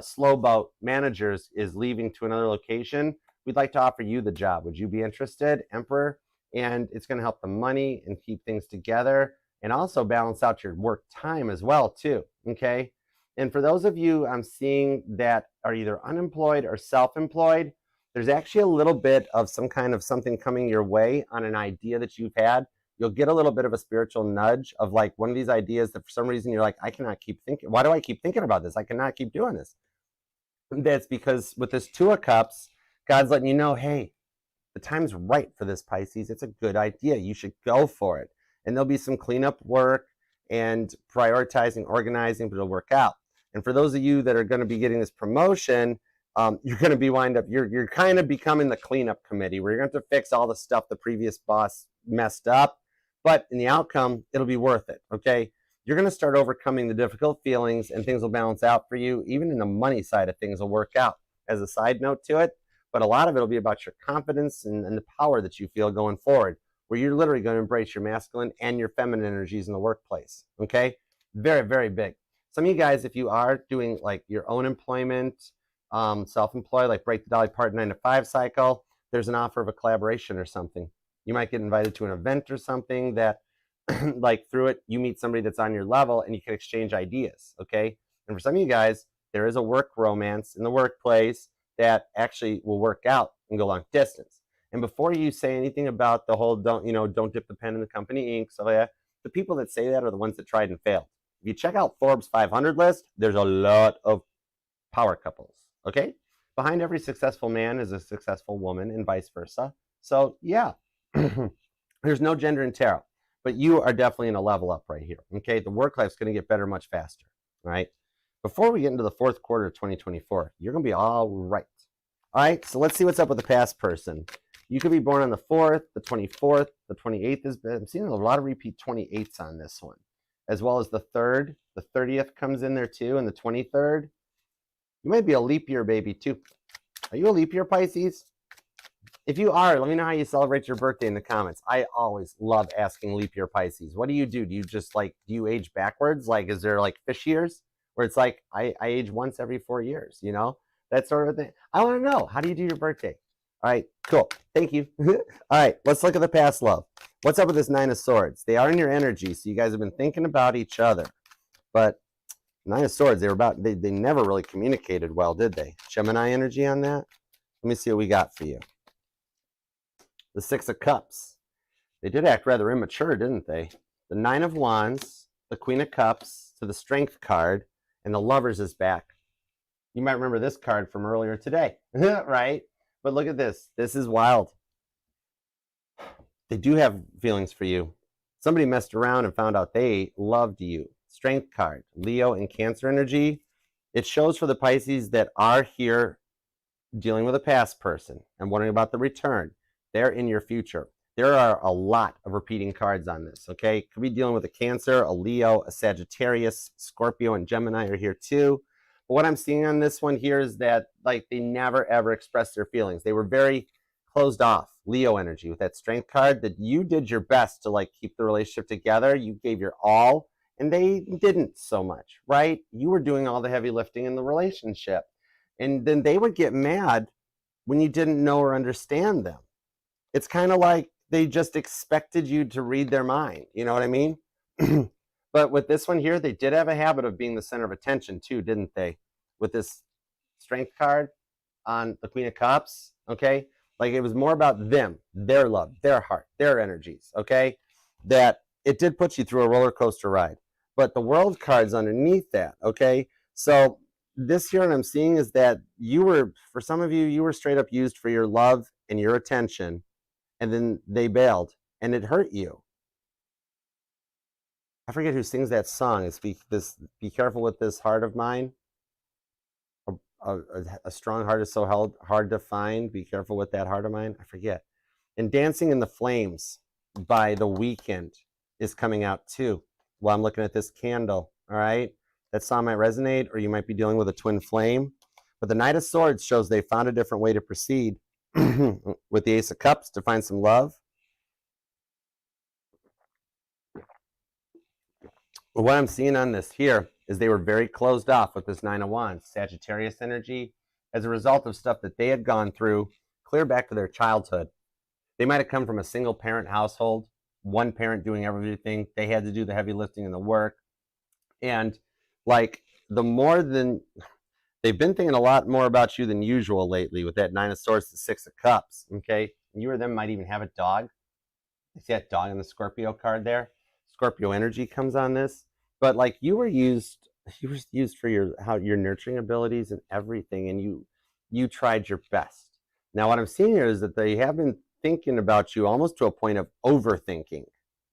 Slowboat Managers is leaving to another location. We'd like to offer you the job. Would you be interested, Emperor? And it's going to help the money and keep things together and also balance out your work time as well, too, okay? And for those of you I'm seeing that are either unemployed or self-employed, there's actually a little bit of some kind of something coming your way on an idea that you've had. You'll get a little bit of a spiritual nudge of like one of these ideas that for some reason you're like, I cannot keep thinking. Why do I keep thinking about this? I cannot keep doing this. That's because with this Two of Cups, God's letting you know, hey, the time's right for this, Pisces. It's a good idea. You should go for it. And there'll be some cleanup work and prioritizing, organizing, but it'll work out. And for those of you that are going to be getting this promotion, you're going to be you're kind of becoming the cleanup committee where you're going to have to fix all the stuff the previous boss messed up. But in the outcome, it'll be worth it, okay? You're going to start overcoming the difficult feelings and things will balance out for you. Even in the money side of things will work out as a side note to it. But a lot of it will be about your confidence and the power that you feel going forward, where you're literally going to embrace your masculine and your feminine energies in the workplace, okay? Very, very big. Some of you guys, if you are doing like your own employment, self-employed, like break the Dolly Part 9 to 5 cycle, there's an offer of a collaboration or something. You might get invited to an event or something that like through it, you meet somebody that's on your level and you can exchange ideas, okay? And for some of you guys, there is a work romance in the workplace that actually will work out and go long distance. And before you say anything about the whole don't dip the pen in the company ink, so yeah, the people that say that are the ones that tried and failed. If you check out Forbes 500 list, there's a lot of power couples, okay? behind every successful man is a successful woman and vice versa. So yeah, there's no gender in tarot, but you are definitely in a level up right here. Okay, the work life's going to get better much faster. Right. Before we get into the fourth quarter of 2024, you're going to be all right. All right. So let's see what's up with the past person. You could be born on the 4th, the 24th, the 28th. I'm seeing a lot of repeat 28s on this one, as well as the 3rd. The 30th comes in there too, and the 23rd. You might be a leap year baby too. Are you a leap year, Pisces? If you are, let me know how you celebrate your birthday in the comments. I always love asking leap year Pisces. What do? Do you just do you age backwards? Like, is there like fish years where it's like I age once every 4 years, you know? That sort of thing. I want to know, how do you do your birthday? All right, cool. Thank you. All right, let's look at the past love. What's up with this 9 of Swords? They are in your energy, so you guys have been thinking about each other. But 9 of Swords, they never really communicated well, did they? Gemini energy on that? Let me see what we got for you. The 6 of Cups. They did act rather immature, didn't they? The 9 of Wands, the Queen of Cups, to the Strength card, and the Lovers is back. You might remember this card from earlier today, right? But look at this. This is wild. They do have feelings for you. Somebody messed around and found out they loved you. Strength card, Leo and Cancer energy. It shows for the Pisces that are here dealing with a past person and wondering about the return. They're in your future. There are a lot of repeating cards on this, okay? Could be dealing with a Cancer, a Leo, a Sagittarius, Scorpio, and Gemini are here too. But what I'm seeing on this one here is that they never ever expressed their feelings. They were very closed off. Leo energy with that Strength card, that you did your best to keep the relationship together. You gave your all, and they didn't so much, right? You were doing all the heavy lifting in the relationship. And then they would get mad when you didn't know or understand them. It's kind of like they just expected you to read their mind. You know what I mean? But with this one here, they did have a habit of being the center of attention too, didn't they? With this Strength card on the Queen of Cups, okay? It was more about them, their love, their heart, their energies, okay? That it did put you through a roller coaster ride. But the World card's underneath that, okay? So this here, what I'm seeing is that for some of you, you were straight up used for your love and your attention, and then they bailed, and it hurt you. I forget who sings that song. It's be careful with this heart of mine. A strong heart is so hard to find. Be careful with that heart of mine. I forget. And Dancing in the Flames by The Weeknd is coming out too while I'm looking at this candle. All right. That song might resonate, or you might be dealing with a twin flame. But the Knight of Swords shows they found a different way to proceed with the Ace of Cups to find some love. But what I'm seeing on this here is they were very closed off with this 9 of Wands, Sagittarius energy, as a result of stuff that they had gone through clear back to their childhood. They might have come from a single parent household, one parent doing everything. They had to do the heavy lifting and the work. And they've been thinking a lot more about you than usual lately with that 9 of Swords to 6 of Cups, okay? You or them might even have a dog. You see that dog in the Scorpio card there? Scorpio energy comes on this. But you were used for your nurturing abilities and everything, and you tried your best. Now what I'm seeing here is that they have been thinking about you almost to a point of overthinking,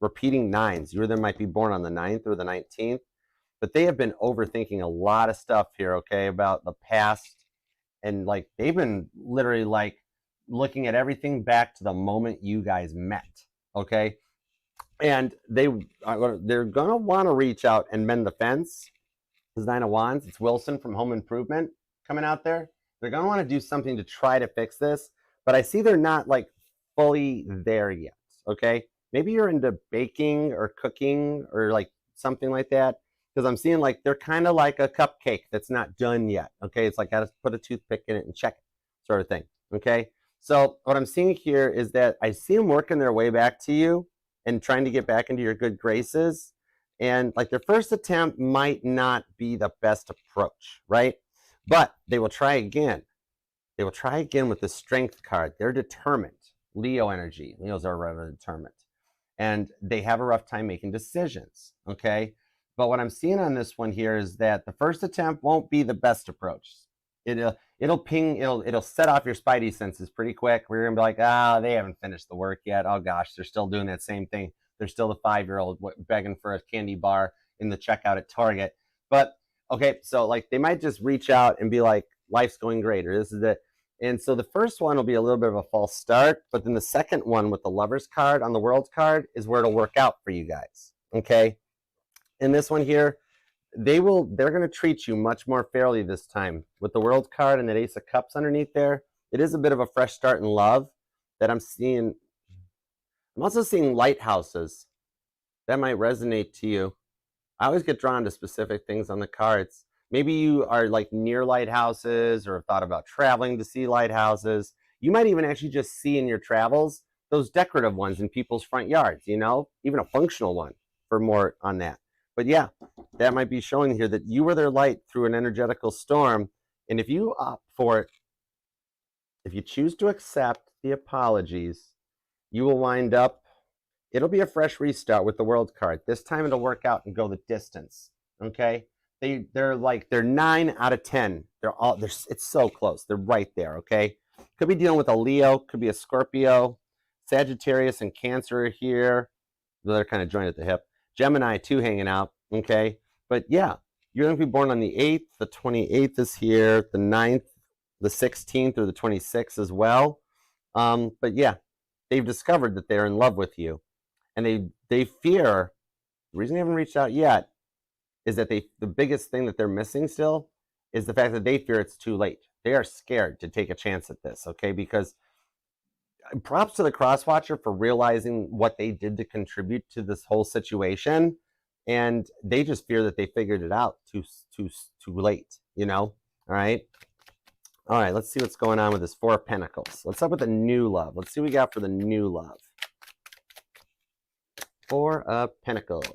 repeating 9s. You or them might be born on the 9th or the 19th, but they have been overthinking a lot of stuff here, okay, about the past. And they've been literally looking at everything back to the moment you guys met, okay? And they're going to want to reach out and mend the fence. This 9 of Wands, it's Wilson from Home Improvement coming out there. They're going to want to do something to try to fix this. But I see they're not fully there yet, okay? Maybe you're into baking or cooking or something like that. Because I'm seeing they're kind of like a cupcake that's not done yet, okay? It's gotta put a toothpick in it and check it, sort of thing, okay? So what I'm seeing here is that I see them working their way back to you and trying to get back into your good graces. And their first attempt might not be the best approach, right? But they will try again. They will try again with the Strength card. They're determined. Leo energy. Leos are rather determined. And they have a rough time making decisions, okay? But what I'm seeing on this one here is that the first attempt won't be the best approach. It'll it'll ping, it'll set off your spidey senses pretty quick. We're gonna be like, ah, they haven't finished the work yet. Oh gosh, they're still doing that same thing. They're still the 5-year-old begging for a candy bar in the checkout at Target. But okay, so like they might just reach out and be like, life's going great, or this is it. And so the first one will be a little bit of a false start, but then the second one with the Lovers card on the World card is where it'll work out for you guys. Okay, in this one here, they're going to treat you much more fairly this time with the World card and that Ace of Cups underneath there. It is a bit of a fresh start in love that I'm seeing. I'm also seeing lighthouses. That might resonate to you. I always get drawn to specific things on the cards. Maybe you are like near lighthouses or have thought about traveling to see lighthouses. You might even actually just see in your travels those decorative ones in people's front yards, you know, even a functional one for more on that. But yeah, that might be showing here that you were their light through an energetical storm. And if you opt for it, if you choose to accept the apologies, you will wind up, it'll be a fresh restart with the World card. This time it'll work out and go the distance, okay? They're 9 out of 10. It's so close. They're right there, okay? Could be dealing with a Leo, could be a Scorpio, Sagittarius and Cancer here. They're kind of joined at the hip. Gemini too hanging out, okay? But yeah, you're going to be born on the 8th. The 28th is here. The 9th, the 16th, or the 26th as well. But yeah, they've discovered that they're in love with you. And they fear, the reason they haven't reached out yet, is that the biggest thing that they're missing still is the fact that they fear it's too late. They are scared to take a chance at this, okay? Because props to the crosswatcher for realizing what they did to contribute to this whole situation, and they just fear that they figured it out too late, you know? All right, let's see what's going on with this Four of Pentacles. Let's start with the new love. Let's see what we got for the new love. Four of Pentacles.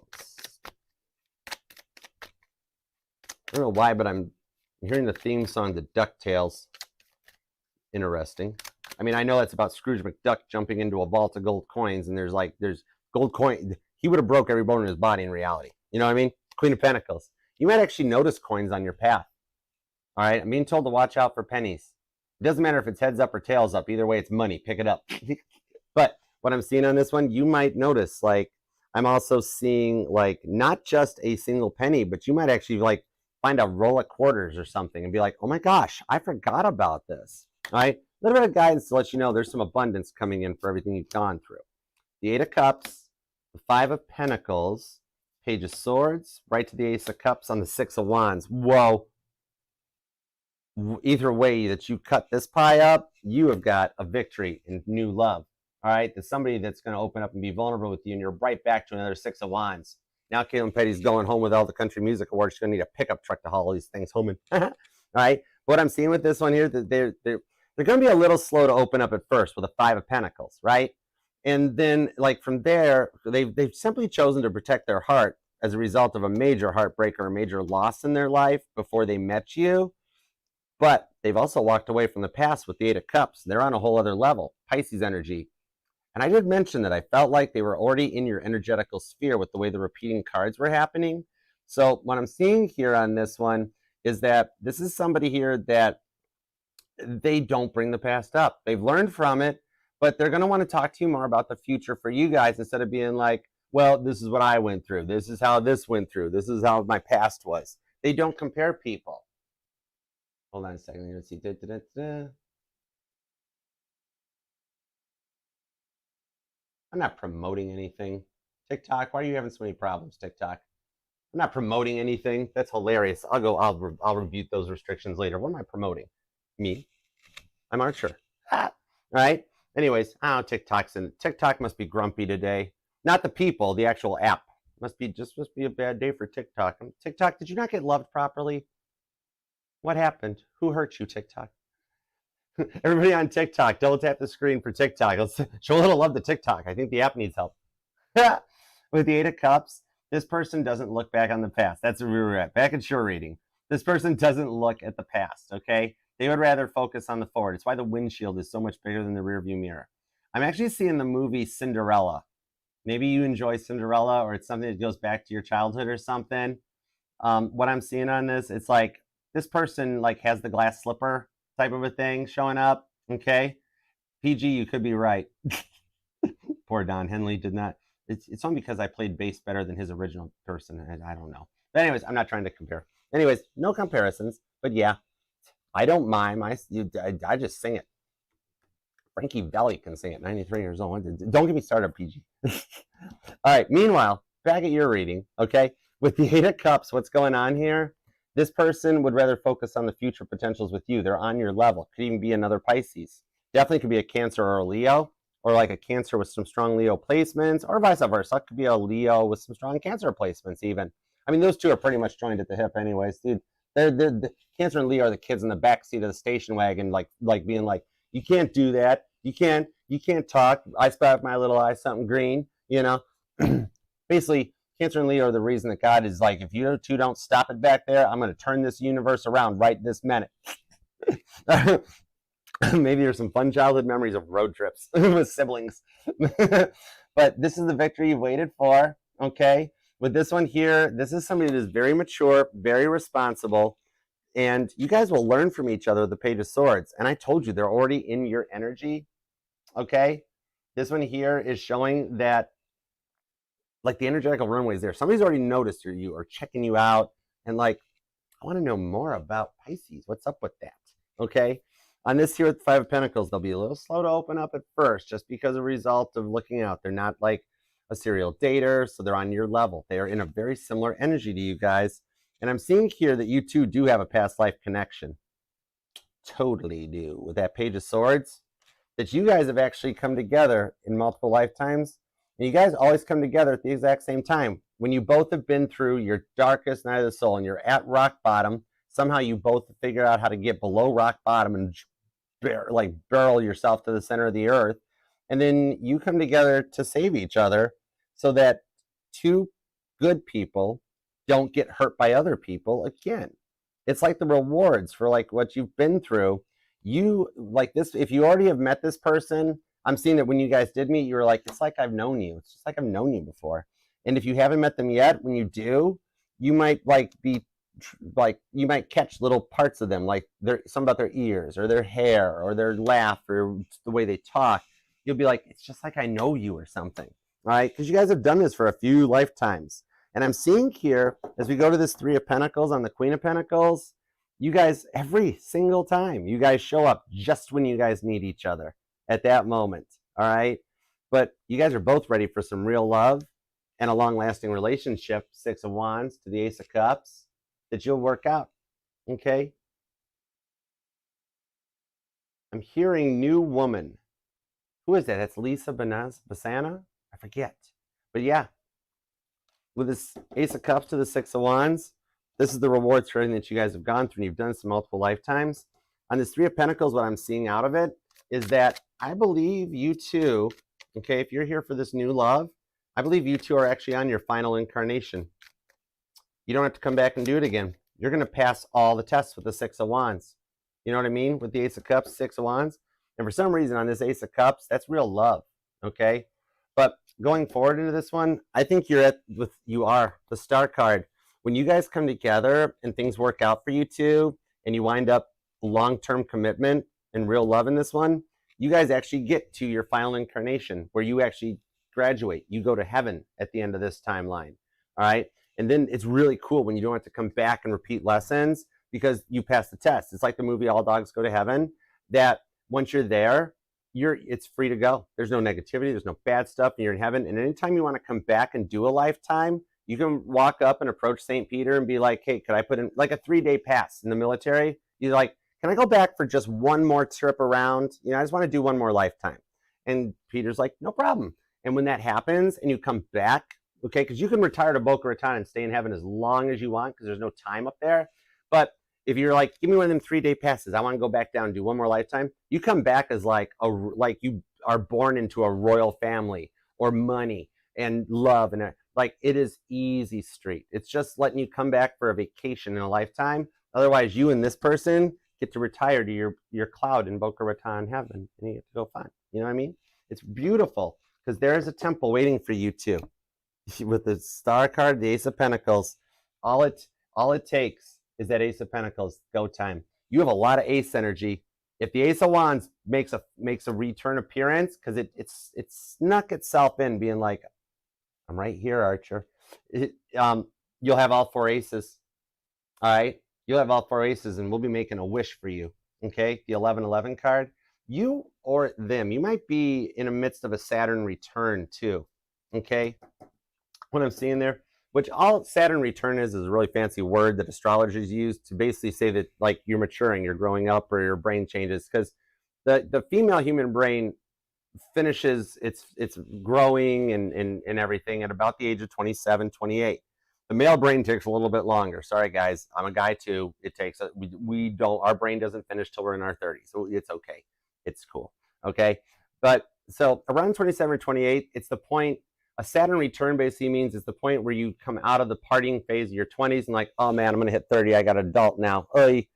I don't know why, but I'm hearing the theme song to DuckTales. Interesting. I mean, I know that's about Scrooge McDuck jumping into a vault of gold coins, and there's gold coin. He would have broke every bone in his body in reality. You know what I mean? Queen of Pentacles. You might actually notice coins on your path. All right, I'm being told to watch out for pennies. It doesn't matter if it's heads up or tails up. Either way, it's money. Pick it up. But what I'm seeing on this one, you might notice, like, I'm also seeing, like, not just a single penny, but you might actually, like, find a roll of quarters or something and be like, oh my gosh, I forgot about this. All right, a little bit of guidance to let you know there's some abundance coming in for everything you've gone through. The 8 of Cups, the 5 of Pentacles, Page of Swords, right to the Ace of Cups on the 6 of Wands. Whoa. Either way that you cut this pie up, you have got a victory in new love. All right, there's somebody that's going to open up and be vulnerable with you, and you're right back to another 6 of Wands. Now Caitlin Petty's going home with all the Country Music Awards. She's going to need a pickup truck to haul all these things home in. All right, what I'm seeing with this one here, they're going to be a little slow to open up at first with a 5 of Pentacles, right? And then, like, from there, they've simply chosen to protect their heart as a result of a major heartbreak or a major loss in their life before they met you. But they've also walked away from the past with the 8 of Cups. They're on a whole other level, Pisces energy. And I did mention that I felt like they were already in your energetical sphere with the way the repeating cards were happening. So what I'm seeing here on this one is that this is somebody here that they don't bring the past up. They've learned from it, but they're going to want to talk to you more about the future for you guys instead of being like, well, this is what I went through. This is how this went through. This is how my past was. They don't compare people. Hold on a second. Let's see. I'm not promoting anything. TikTok, why are you having so many problems, TikTok? I'm not promoting anything. That's hilarious. I'll rebuke those restrictions later. What am I promoting? Me? I'm Archer. All right. Anyways, I don't know. TikTok must be grumpy today. Not the people, the actual app. Must be a bad day for TikTok. TikTok, did you not get loved properly? What happened? Who hurt you, TikTok? Everybody on TikTok, double tap the screen for TikTok. Let's show a little love to TikTok. I think the app needs help. With the 8 of Cups, this person doesn't look back on the past. That's where we were at. Back in shore reading. This person doesn't look at the past, okay? They would rather focus on the forward. It's why the windshield is so much bigger than the rearview mirror. I'm actually seeing the movie Cinderella. Maybe you enjoy Cinderella, or it's something that goes back to your childhood or something. What I'm seeing on this, it's like this person like has the glass slipper. type of a thing showing up. Okay, PG, you could be right. Poor Don Henley did not. It's only because I played bass better than his original person. I don't know. But anyways, I'm not trying to compare. Anyways, no comparisons. But yeah, I don't mime. I just sing it. Frankie Valli can sing it. 93 years old. Don't get me started, PG. All right. Meanwhile, back at your reading. Okay, with the Eight of Cups, what's going on here? This person would rather focus on the future potentials with you. They're on your level. Could even be another Pisces. Definitely could be a Cancer or a Leo, or like a Cancer with some strong Leo placements, or vice versa. It could be a Leo with some strong Cancer placements even. I mean, those two are pretty much joined at the hip anyways, dude. They're the Cancer and Leo are the kids in the backseat of the station wagon, like being like, you can't do that. You can't talk. I spy with my little eye something green, you know. Basically, Cancer and Leo are the reason that God is like, if you two don't stop it back there, I'm going to turn this universe around right this minute. Maybe there's some fun childhood memories of road trips with siblings. But this is the victory you've waited for, okay? With this one here, this is somebody that is very mature, very responsible, and you guys will learn from each other, the Page of Swords. And I told you, they're already in your energy, okay? This one here is showing that, like, the energetical runway is there. Somebody's already noticed you or checking you out, and like, I want to know more about Pisces. What's up with that, okay? On this here with the Five of Pentacles, they'll be a little slow to open up at first, just because of a result of looking out. They're not like a serial dater, so they're on your level. They are in a very similar energy to you guys. And I'm seeing here that you two do have a past life connection. Totally do. With that Page of Swords, that you guys have actually come together in multiple lifetimes. And you guys always come together at the exact same time. When you both have been through your darkest night of the soul and you're at rock bottom, somehow you both figure out how to get below rock bottom and barrel yourself to the center of the earth. And then you come together to save each other so that two good people don't get hurt by other people again. It's like the rewards for like what you've been through. You like this, if you already have met this person, I'm seeing that when you guys did meet, you were like, it's like I've known you. It's just like I've known you before. And if you haven't met them yet, when you do, you might you might catch little parts of them, like some about their ears or their hair or their laugh or the way they talk. You'll be like, it's just like I know you or something, right? Because you guys have done this for a few lifetimes. And I'm seeing here, as we go to this Three of Pentacles on the Queen of Pentacles, you guys, every single time, you guys show up just when you guys need each other at that moment, all right? But you guys are both ready for some real love and a long-lasting relationship. Six of Wands to the Ace of Cups, that you'll work out, okay? I'm hearing new woman. Who is that? That's Lisa Basana? I forget. But yeah, with this Ace of Cups to the Six of Wands, this is the rewards for everything that you guys have gone through, and you've done this multiple lifetimes. On this Three of Pentacles, what I'm seeing out of it is that I believe you two, okay, if you're here for this new love, I believe you two are actually on your final incarnation. You don't have to come back and do it again. You're going to pass all the tests with the Six of Wands. You know what I mean? With the Ace of Cups, Six of Wands. And for some reason on this Ace of Cups, that's real love, okay? But going forward into this one, I think you are the Star card. When you guys come together and things work out for you two, and you wind up long-term commitment and real love in this one, you guys actually get to your final incarnation where you actually graduate. You go to heaven at the end of this timeline, all right? And then it's really cool when you don't have to come back and repeat lessons because you pass the test. It's like the movie All Dogs Go to Heaven, that once you're there, it's free to go. There's no negativity, there's no bad stuff, and you're in heaven. And anytime you want to come back and do a lifetime, you can walk up and approach St. Peter and be like, hey, could I put in like a 3-day pass in the military? You're like, can I go back for just one more trip around? You know, I just want to do one more lifetime. And Peter's like, no problem. And when that happens and you come back, okay, because you can retire to Boca Raton and stay in heaven as long as you want because there's no time up there. But if you're like, give me one of them 3-day passes, I want to go back down and do one more lifetime, you come back as like you are born into a royal family or money and love, and like it is easy street. It's just letting you come back for a vacation in a lifetime. Otherwise, you and this person get to retire to your cloud in Boca Raton heaven, and you get to go fun. You know what I mean? It's beautiful because there is a temple waiting for you too. With the Star card, the Ace of Pentacles, all it takes is that Ace of Pentacles, go time. You have a lot of ace energy, If the Ace of Wands makes a return appearance, because it's snuck itself in, being like, I'm right here, Archer. You'll have all 4 aces. All right, you'll have all 4 aces, and we'll be making a wish for you. Okay, the 1111 card. You or them, you might be in the midst of a Saturn return too. Okay, what I'm seeing there, which all Saturn return is a really fancy word that astrologers use to basically say that like you're maturing, you're growing up, or your brain changes, because the female human brain finishes its growing and everything at about the age of 27, 28. The male brain takes a little bit longer. Sorry, guys. I'm a guy too. It takes we don't, our brain doesn't finish till we're in our 30s. So it's okay. It's cool. Okay. But so around 27 or 28, it's the point. A Saturn return basically means it's the point where you come out of the partying phase of your 20s and like, oh man, I'm going to hit 30. I got an adult now. Oy.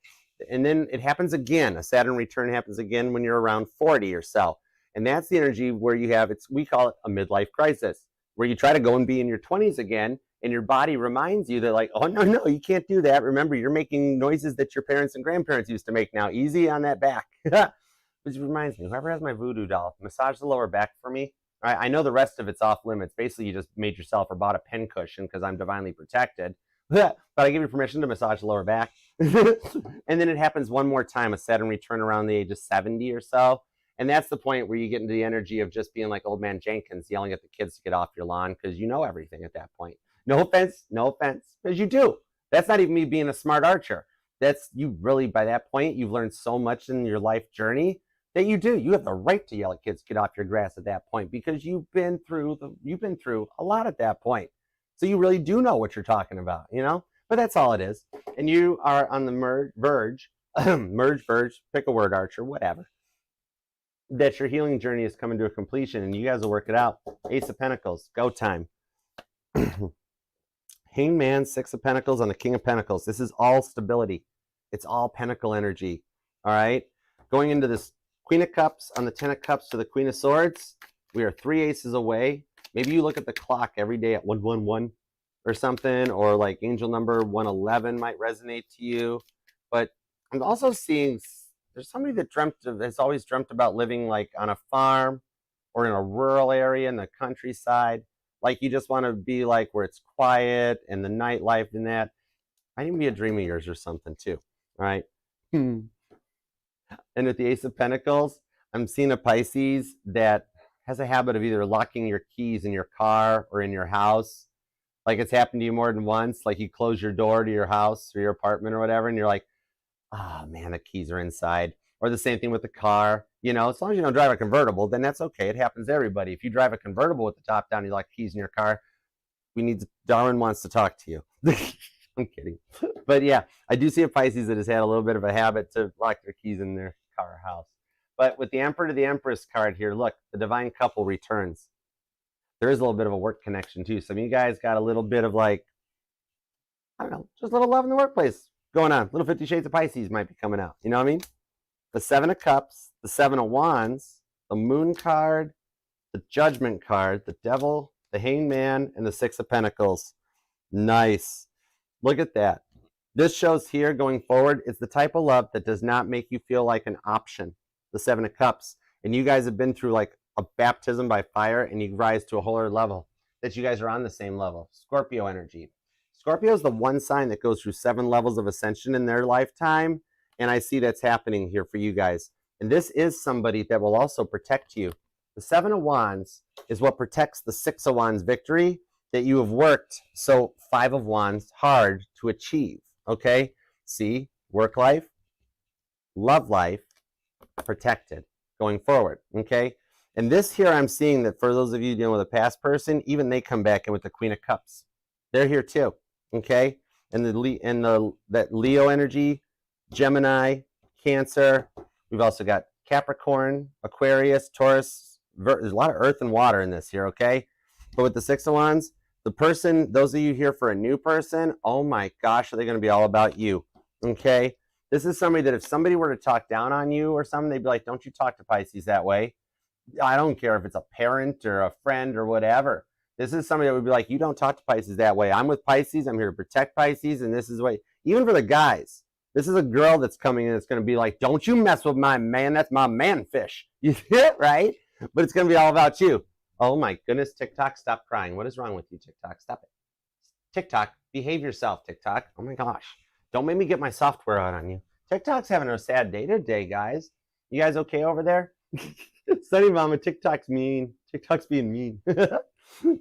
And then it happens again. A Saturn return happens again when you're around 40 or so. And that's the energy where you have, we call it a midlife crisis, where you try to go and be in your 20s again, and your body reminds you that like, oh, no, you can't do that. Remember, you're making noises that your parents and grandparents used to make now. Easy on that back. Which reminds me, whoever has my voodoo doll, massage the lower back for me. I know the rest of it's off limits. Basically, you just made yourself or bought a pin cushion because I'm divinely protected. But I give you permission to massage the lower back. And then it happens one more time, a Saturn return around the age of 70 or so. And that's the point where you get into the energy of just being like old man Jenkins yelling at the kids to get off your lawn because you know everything at that point. No offense, because you do. That's not even me being a smart archer. That's you really, by that point, you've learned so much in your life journey that you do. You have the right to yell at kids to get off your grass at that point because you've been through a lot at that point. So you really do know what you're talking about, you know? But that's all it is. And you are on the verge, pick a word, Archer, whatever. That your healing journey is coming to a completion and you guys will work it out. Ace of Pentacles, go time. Hangman, 6 of Pentacles on the King of Pentacles. This is all stability. It's all Pentacle energy. All right. Going into this Queen of Cups on the 10 of Cups to the Queen of Swords. We are 3 aces away. Maybe you look at the clock every day at 111 or something, or like angel number 111 might resonate to you. But I'm also seeing there's somebody that has always dreamt about living like on a farm or in a rural area in the countryside. Like you just want to be like where it's quiet and the nightlife and that. Might even be a dream of yours or something too. All right. And with the Ace of Pentacles, I'm seeing a Pisces that has a habit of either locking your keys in your car or in your house. Like it's happened to you more than once. Like you close your door to your house or your apartment or whatever, and you're like, oh man, the keys are inside. Or the same thing with the car. You know, as long as you don't drive a convertible, then that's okay. It happens to everybody. If you drive a convertible with the top down, you lock keys in your car, Darwin wants to talk to you. I'm kidding. But yeah, I do see a Pisces that has had a little bit of a habit to lock their keys in their car or house. But with the Emperor to the Empress card here, look, the divine couple returns. There is a little bit of a work connection too. Some of you guys got a little bit of like, I don't know, just a little love in the workplace going on. Little 50 Shades of Pisces might be coming out. You know what I mean? The 7 of Cups, the 7 of Wands, the Moon card, the Judgment card, the Devil, the Hangman, and the 6 of Pentacles. Nice. Look at that. This shows here going forward, it's the type of love that does not make you feel like an option. The 7 of Cups. And you guys have been through like a baptism by fire and you rise to a whole other level. That you guys are on the same level. Scorpio energy. Scorpio is the one sign that goes through 7 levels of ascension in their lifetime. And I see that's happening here for you guys. And this is somebody that will also protect you. The 7 of Wands is what protects the 6 of Wands victory that you have worked so 5 of Wands hard to achieve. Okay? See? Work life, love life, protected going forward. Okay? And this here I'm seeing that for those of you dealing with a past person, even they come back in with the Queen of Cups. They're here too. Okay? And that Leo energy, Gemini, Cancer. We've also got Capricorn, Aquarius, Taurus. There's a lot of earth and water in this here, okay? But with the 6 of Wands, the person, those of you here for a new person, oh my gosh, are they going to be all about you, okay? This is somebody that if somebody were to talk down on you or something, they'd be like, don't you talk to Pisces that way. I don't care if it's a parent or a friend or whatever. This is somebody that would be like, you don't talk to Pisces that way. I'm with Pisces. I'm here to protect Pisces. And this is what, even for the guys, This is a girl that's coming in. It's going to be like, don't you mess with my man. That's my man fish. You see it, right? But it's going to be all about you. Oh my goodness, TikTok, stop crying. What is wrong with you, TikTok? Stop it. TikTok, behave yourself, TikTok. Oh my gosh. Don't make me get my software out on you. TikTok's having a sad day today, guys. You guys okay over there? Sunny Mama, TikTok's mean. TikTok's being mean.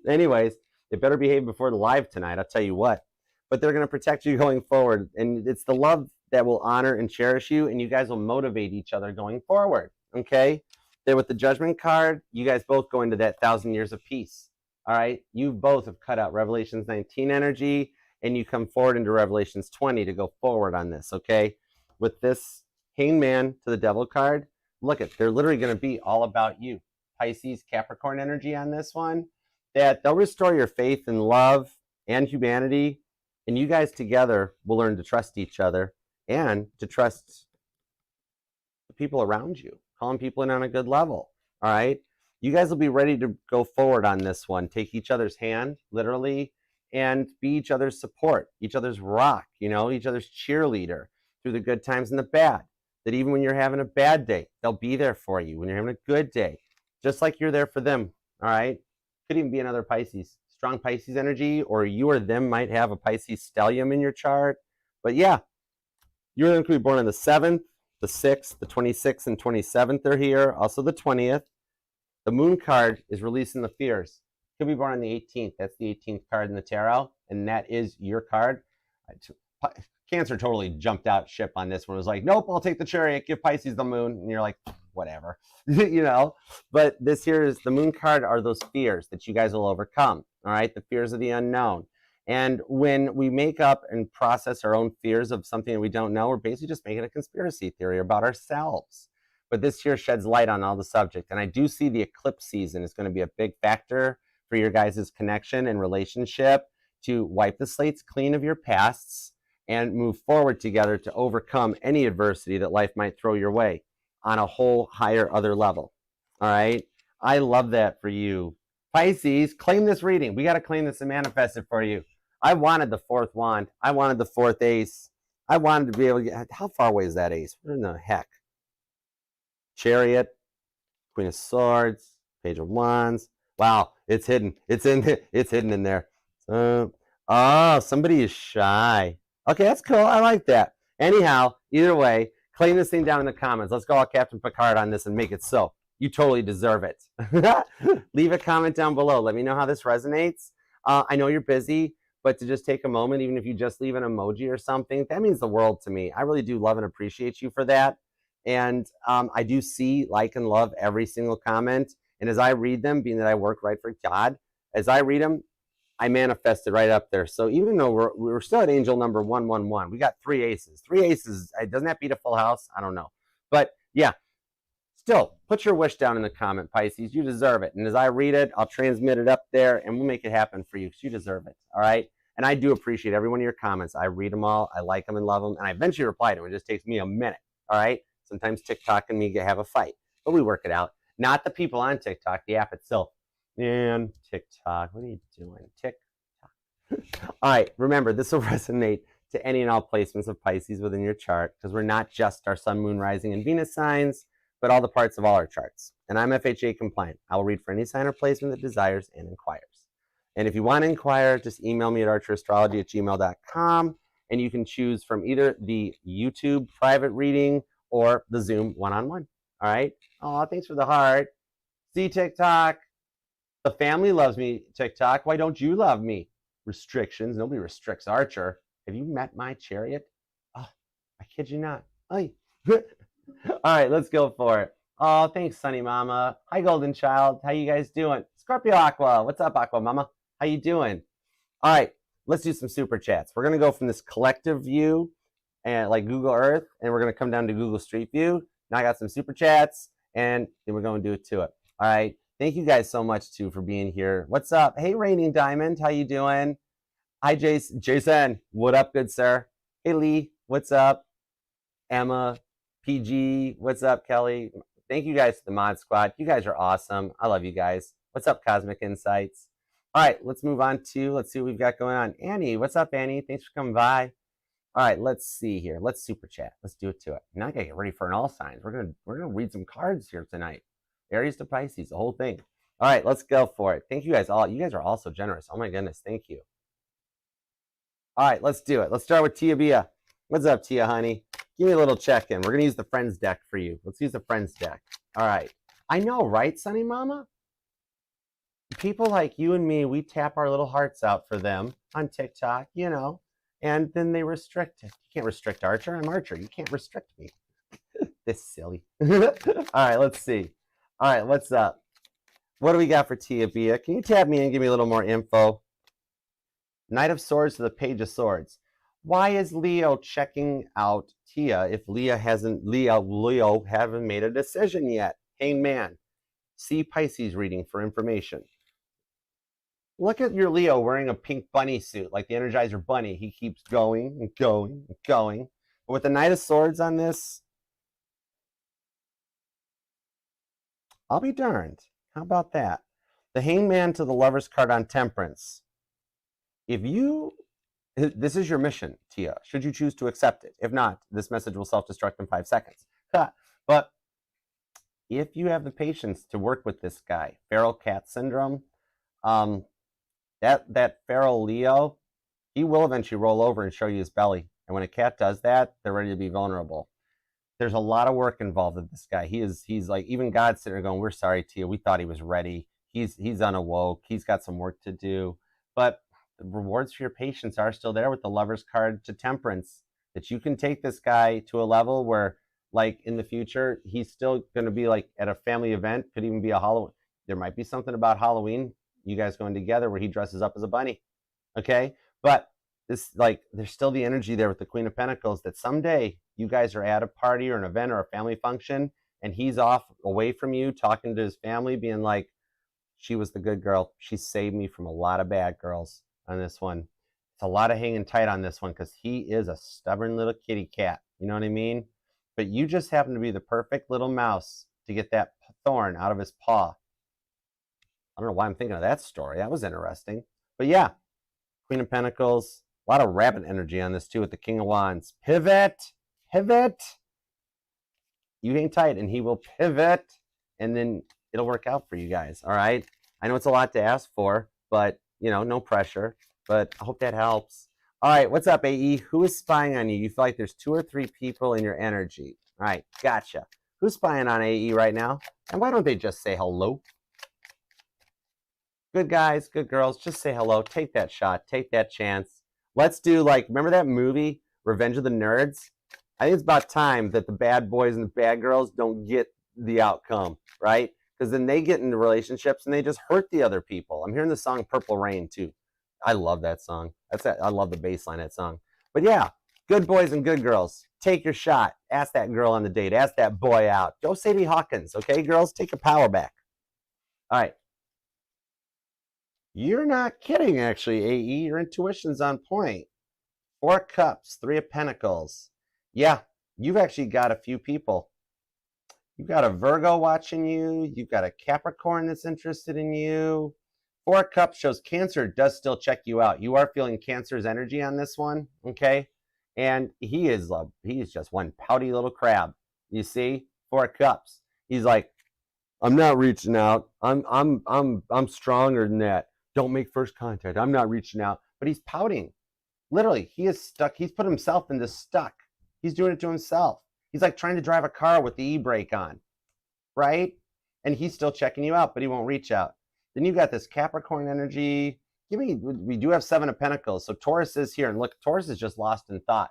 Anyways, they better behave before the live tonight, I'll tell you what. But they're going to protect you going forward. And it's the love that will honor and cherish you, and you guys will motivate each other going forward, okay? There with the Judgment card, you guys both go into that 1,000 years of peace, all right? You both have cut out Revelations 19 energy, and you come forward into Revelations 20 to go forward on this, okay? With this Hangman to the Devil card, look at, they're literally going to be all about you. Pisces, Capricorn energy on this one, that they'll restore your faith in love and humanity, and you guys together will learn to trust each other and to trust the people around you, calling people in on a good level, all right? You guys will be ready to go forward on this one, take each other's hand, literally, and be each other's support, each other's rock, you know, each other's cheerleader through the good times and the bad. That even when you're having a bad day, they'll be there for you. When you're having a good day, just like you're there for them, all right? Could even be another Pisces, strong Pisces energy, or you or them might have a Pisces stellium in your chart. But yeah, you're going to be born on the 7th, the 6th, the 26th, and 27th are here. Also the 20th. The Moon card is releasing the fears. Could be born on the 18th. That's the 18th card in the tarot, and that is your card. Cancer totally jumped out ship on this one. It was like, nope, I'll take the Chariot, give Pisces the Moon. And you're like, whatever, you know. But this here is the Moon card are those fears that you guys will overcome, all right? The fears of the unknown. And when we make up and process our own fears of something that we don't know, we're basically just making a conspiracy theory about ourselves. But this here sheds light on all the subject. And I do see the eclipse season is going to be a big factor for your guys' connection and relationship to wipe the slates clean of your pasts and move forward together to overcome any adversity that life might throw your way on a whole higher other level. All right? I love that for you. Pisces, claim this reading. We got to claim this and manifest it for you. I wanted the 4th wand. I wanted the 4th ace. I wanted to be able to get, how far away is that ace? What in the heck? Chariot, Queen of Swords, Page of Wands. Wow, it's hidden. It's hidden in there. Oh, somebody is shy. Okay, that's cool. I like that. Anyhow, either way, claim this thing down in the comments. Let's go all Captain Picard on this and make it so. You totally deserve it. Leave a comment down below. Let me know how this resonates. I know you're busy, but to just take a moment, even if you just leave an emoji or something, that means the world to me. I really do love and appreciate you for that. And I do see, like, and love every single comment. And as I read them, being that I work right for God, as I read them, I manifested right up there. So even though we're still at angel number 111, we got 3 aces. 3 aces, doesn't that beat a full house? I don't know. But yeah, still, put your wish down in the comment, Pisces. You deserve it. And as I read it, I'll transmit it up there, and we'll make it happen for you because you deserve it, all right? And I do appreciate every one of your comments. I read them all. I like them and love them. And I eventually reply to them. It just takes me a minute, all right? Sometimes TikTok and me have a fight, but we work it out. Not the people on TikTok, the app itself. And TikTok, what are you doing? TikTok. All right, remember, this will resonate to any and all placements of Pisces within your chart because we're not just our sun, moon, rising, and Venus signs, but all the parts of all our charts. And I'm FHA compliant. I will read for any sign or placement that desires and inquires. And if you want to inquire, just email me at archerastrology@gmail.com, and you can choose from either the YouTube private reading or the Zoom one-on-one. All right? Oh, thanks for the heart. See, TikTok. The family loves me, TikTok. Why don't you love me? Restrictions. Nobody restricts Archer. Have you met my Chariot? Oh, I kid you not. All right, let's go for it. Oh, thanks, Sunny Mama. Hi, Golden Child. How you guys doing? Scorpio Aqua. What's up, Aqua Mama? How you doing? All right, let's do some super chats. We're going to go from this collective view, and like Google Earth, and we're going to come down to Google Street View. Now I got some super chats, and then we're going to do it to it. All right. Thank you guys so much, too, for being here. What's up? Hey, Raining Diamond. How you doing? Hi, Jason. What up, good sir? Hey, Lee. What's up? Emma, PG. What's up, Kelly? Thank you guys to the Mod Squad. You guys are awesome. I love you guys. What's up, Cosmic Insights? All right, let's move on to, let's see what we've got going on. Annie, what's up, Annie? Thanks for coming by. All right, let's see here. Let's super chat. Let's do it to it. Now I gotta get ready for an all signs. We're gonna read some cards here tonight. Aries to Pisces, the whole thing. All right, let's go for it. Thank you guys all. You guys are all so generous. Oh my goodness, thank you. All right, let's do it. Let's start with Tia Bia. What's up, Tia, honey? Give me a little check-in. We're gonna use the Friends deck for you. Let's use the Friends deck. All right. I know, right, Sunny Mama? People like you and me, we tap our little hearts out for them on TikTok, you know, and then they restrict it. You can't restrict Archer. I'm Archer. You can't restrict me. This silly. All right, let's see. All right, what's up? What do we got for Tia Bia? Can you tap me and give me a little more info? Knight of Swords to the Page of Swords. Why is Leo checking out Tia if Leo haven't made a decision yet? Hangman. See Pisces reading for information. Look at your Leo wearing a pink bunny suit, like the Energizer Bunny. He keeps going and going and going. But with the Knight of Swords on this, I'll be darned. How about that? The Hangman to the Lover's card on Temperance. This is your mission, Tia, should you choose to accept it. If not, this message will self-destruct in 5 seconds. But if you have the patience to work with this guy, feral cat syndrome, that feral Leo, he will eventually roll over and show you his belly. And when a cat does that, they're ready to be vulnerable. There's a lot of work involved with this guy. He's like, even God's sitting there going, we're sorry, Tia, we thought he was ready. He's unawoke. He's got some work to do. But the rewards for your patience are still there with the Lover's card to Temperance, that you can take this guy to a level where, like, in the future, he's still going to be like at a family event, could even be a Halloween. There might be something about Halloween, you guys going together, where he dresses up as a bunny. Okay? But this, like, there's still the energy there with the Queen of Pentacles that someday you guys are at a party or an event or a family function, and he's off away from you talking to his family, being like, she was the good girl. She saved me from a lot of bad girls on this one. It's a lot of hanging tight on this one because he is a stubborn little kitty cat. You know what I mean? But you just happen to be the perfect little mouse to get that thorn out of his paw. I don't know why I'm thinking of that story. That was interesting. But yeah, Queen of Pentacles, a lot of rabbit energy on this too with the King of Wands. Pivot. You hang tight and he will pivot, and then it'll work out for you guys. All right. I know it's a lot to ask for, but you know, no pressure. But I hope that helps. All right, what's up, AE? Who is spying on you? You feel like there's 2 or 3 people in your energy. All right, gotcha. Who's spying on AE right now? And why don't they just say hello? Good guys, good girls, just say hello. Take that shot. Take that chance. Let's do, like, remember that movie, Revenge of the Nerds? I think it's about time that the bad boys and the bad girls don't get the outcome, right? Because then they get into relationships and they just hurt the other people. I'm hearing the song Purple Rain, too. I love that song. I love the bass line of that song. But yeah, good boys and good girls, take your shot. Ask that girl on the date. Ask that boy out. Go Sadie Hawkins, okay, girls? Take your power back. All right. You're not kidding, actually, AE. Your intuition's on point. 4 Cups, 3 of Pentacles. Yeah, you've actually got a few people. You've got a Virgo watching you. You've got a Capricorn that's interested in you. 4 Cups shows Cancer does still check you out. You are feeling Cancer's energy on this one, okay? And he's just one pouty little crab. You see? 4 Cups. He's like, I'm not reaching out. I'm stronger than that. Don't make first contact. I'm not reaching out. But he's pouting. Literally, he is stuck. He's put himself in this stuck. He's doing it to himself. He's like trying to drive a car with the e-brake on, right? And he's still checking you out, but he won't reach out. Then you got this Capricorn energy. We do have 7 of Pentacles. So Taurus is here. And look, Taurus is just lost in thought.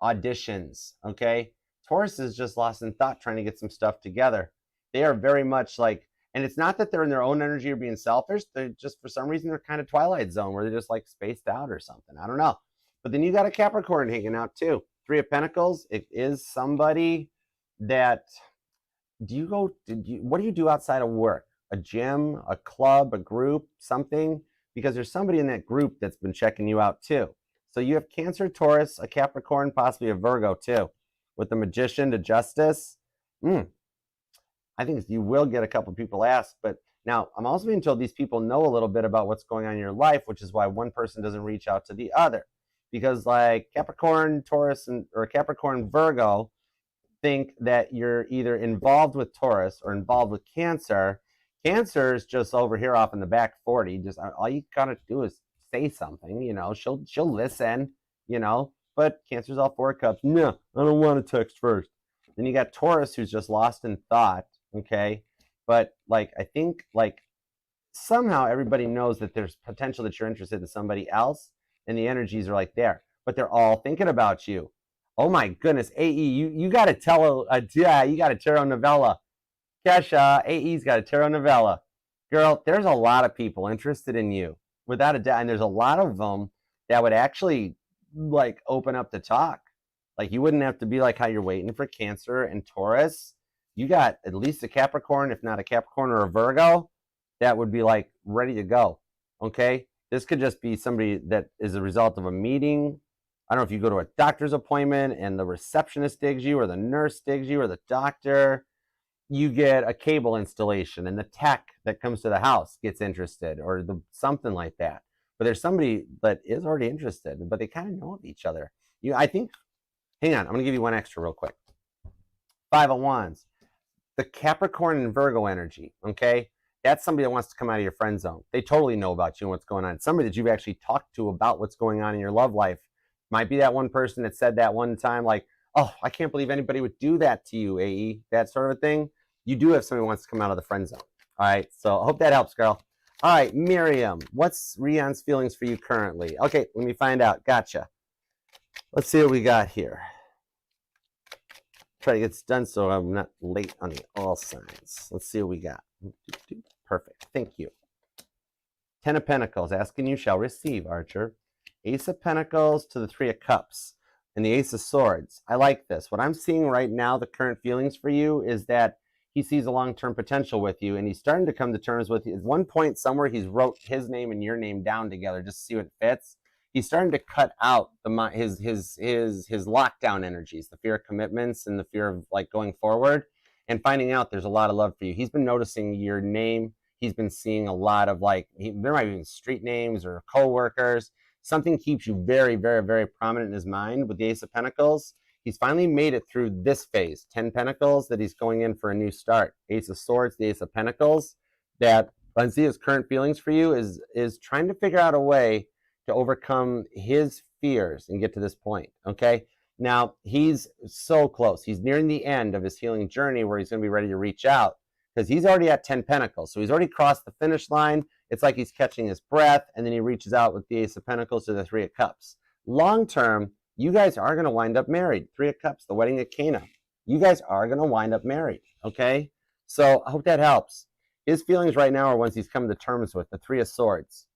Auditions, okay? Taurus is just lost in thought trying to get some stuff together. They are very much like, and it's not that they're in their own energy or being selfish. They're just, for some reason, they're kind of Twilight Zone where they're just like spaced out or something. I don't know. But then you got a Capricorn hanging out too. 3 of Pentacles. It is somebody that, what do you do outside of work? A gym, a club, a group, something? Because there's somebody in that group that's been checking you out too. So you have Cancer, Taurus, a Capricorn, possibly a Virgo too. With the Magician to Justice. I think you will get a couple people asked, but now I'm also being told these people know a little bit about what's going on in your life, which is why one person doesn't reach out to the other. because like Capricorn, Taurus, or Capricorn, Virgo think that you're either involved with Taurus or involved with Cancer. Cancer is just over here off in the back 40. Just all you gotta do is say something, you know. She'll listen, you know. But Cancer's all 4 cups. No, I don't want to text first. Then you got Taurus, who's just lost in thought. Okay, but like I think like somehow everybody knows that there's potential that you're interested in somebody else, and the energies are like there, but they're all thinking about you. Oh my goodness, AE, you got to tell yeah, you got a tarot novella. Kesha, AE's got a tarot novella. Girl, there's a lot of people interested in you, without a doubt, and there's a lot of them that would actually like open up to talk. Like you wouldn't have to be like how you're waiting for Cancer and Taurus. You got at least a Capricorn, if not a Capricorn or a Virgo, that would be like ready to go. Okay, this could just be somebody that is a result of a meeting. I don't know if you go to a doctor's appointment and the receptionist digs you, or the nurse digs you, or the doctor. You get a cable installation and the tech that comes to the house gets interested, or something like that. But there's somebody that is already interested, but they kind of know of each other. I think, hang on, I'm going to give you one extra real quick. 5 of Wands. The Capricorn and Virgo energy, okay? That's somebody that wants to come out of your friend zone. They totally know about you and what's going on. It's somebody that you've actually talked to about what's going on in your love life. Might be that one person that said that one time, like, oh, I can't believe anybody would do that to you, AE, that sort of thing. You do have somebody who wants to come out of the friend zone. All right, so I hope that helps, girl. All right, Miriam, what's Rian's feelings for you currently? Okay, let me find out. Gotcha. Let's see what we got here. Try to get this done so I'm not late on the all signs. Let's see what we got. Perfect. Thank you. 10 of Pentacles. Asking you shall receive, Archer. Ace of Pentacles to the 3 of Cups. And the Ace of Swords. I like this. What I'm seeing right now, the current feelings for you, is that he sees a long-term potential with you, and he's starting to come to terms with you. At one point somewhere, he's wrote his name and your name down together just to see what fits. He's starting to cut out his lockdown energies, the fear of commitments and the fear of like going forward, and finding out there's a lot of love for you. He's been noticing your name. He's been seeing a lot of like, there might be street names or co-workers. Something keeps you very, very, very prominent in his mind with the Ace of Pentacles. He's finally made it through this phase, 10 Pentacles, that he's going in for a new start. Ace of Swords, the Ace of Pentacles, that I see his current feelings for you is trying to figure out a way to overcome his fears and get to this point, okay? Now, he's so close. He's nearing the end of his healing journey where he's going to be ready to reach out, because he's already at 10 Pentacles. So he's already crossed the finish line. It's like he's catching his breath, and then he reaches out with the Ace of Pentacles to the 3 of Cups. Long term, you guys are going to wind up married. 3 of Cups, the wedding at Cana. You guys are going to wind up married, okay? So I hope that helps. His feelings right now are ones he's come to terms with, the 3 of Swords.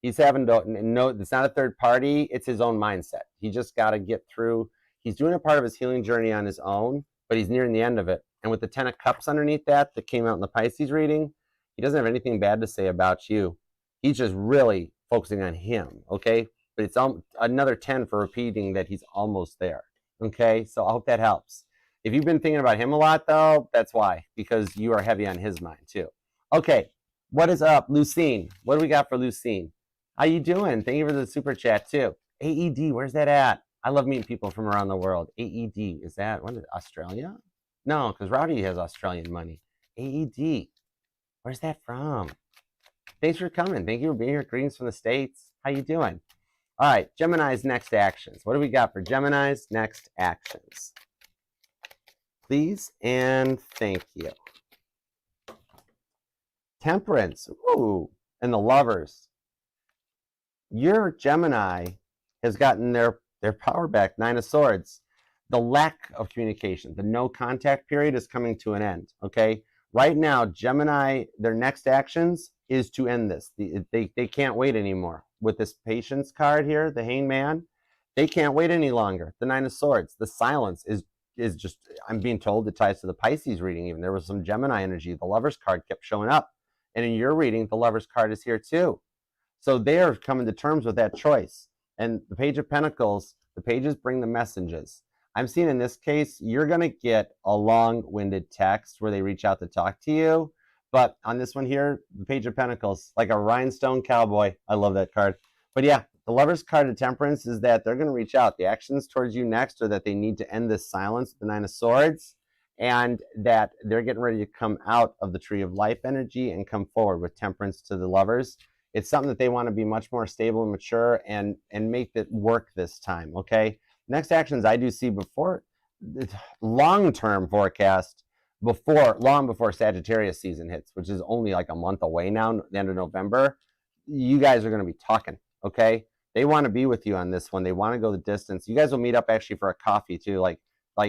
He's having to know it's not a third party. It's his own mindset. He just got to get through. He's doing a part of his healing journey on his own, but he's nearing the end of it. And with the 10 of Cups underneath that came out in the Pisces reading, he doesn't have anything bad to say about you. He's just really focusing on him, okay? But it's another 10 for repeating that he's almost there, okay? So I hope that helps. If you've been thinking about him a lot, though, that's why, because you are heavy on his mind, too. Okay, what is up, Lucine? What do we got for Lucine? How you doing? Thank you for the super chat, too. AED, where's that at? I love meeting people from around the world. AED, is that, what is it, Australia? No, because Rowdy has Australian money. AED, where's that from? Thanks for coming. Thank you for being here. Greetings from the States. How you doing? All right, Gemini's next actions. What do we got for Gemini's next actions? Please and thank you. Temperance. Ooh, and the Lovers. Your Gemini has gotten their power back. 9 of Swords. The lack of communication, the no contact period is coming to an end, okay? Right now, Gemini, their next actions is to end this. They can't wait anymore. With this Patience card here, the Hanged Man, they can't wait any longer. The 9 of Swords, the silence is just, I'm being told it ties to the Pisces reading even. There was some Gemini energy. The Lovers card kept showing up. And in your reading, the Lovers card is here too. So they are coming to terms with that choice. And the Page of Pentacles, the pages bring the messages. I'm seeing in this case, you're going to get a long-winded text where they reach out to talk to you. But on this one here, the Page of Pentacles, like a rhinestone cowboy. I love that card. But yeah, The Lover's card of Temperance is that they're going to reach out. The actions towards you next are that they need to end this silence, the Nine of Swords, and that they're getting ready to come out of the Tree of Life energy and come forward with Temperance to the Lovers. It's something that they want to be much more stable and mature and make it work this time, okay? Next actions I do see before, long-term forecast, long before Sagittarius season hits, which is only like a month away now, the end of November. You guys are going to be talking, okay? They want to be with you on this one. They want to go the distance. You guys will meet up actually for a coffee too. Like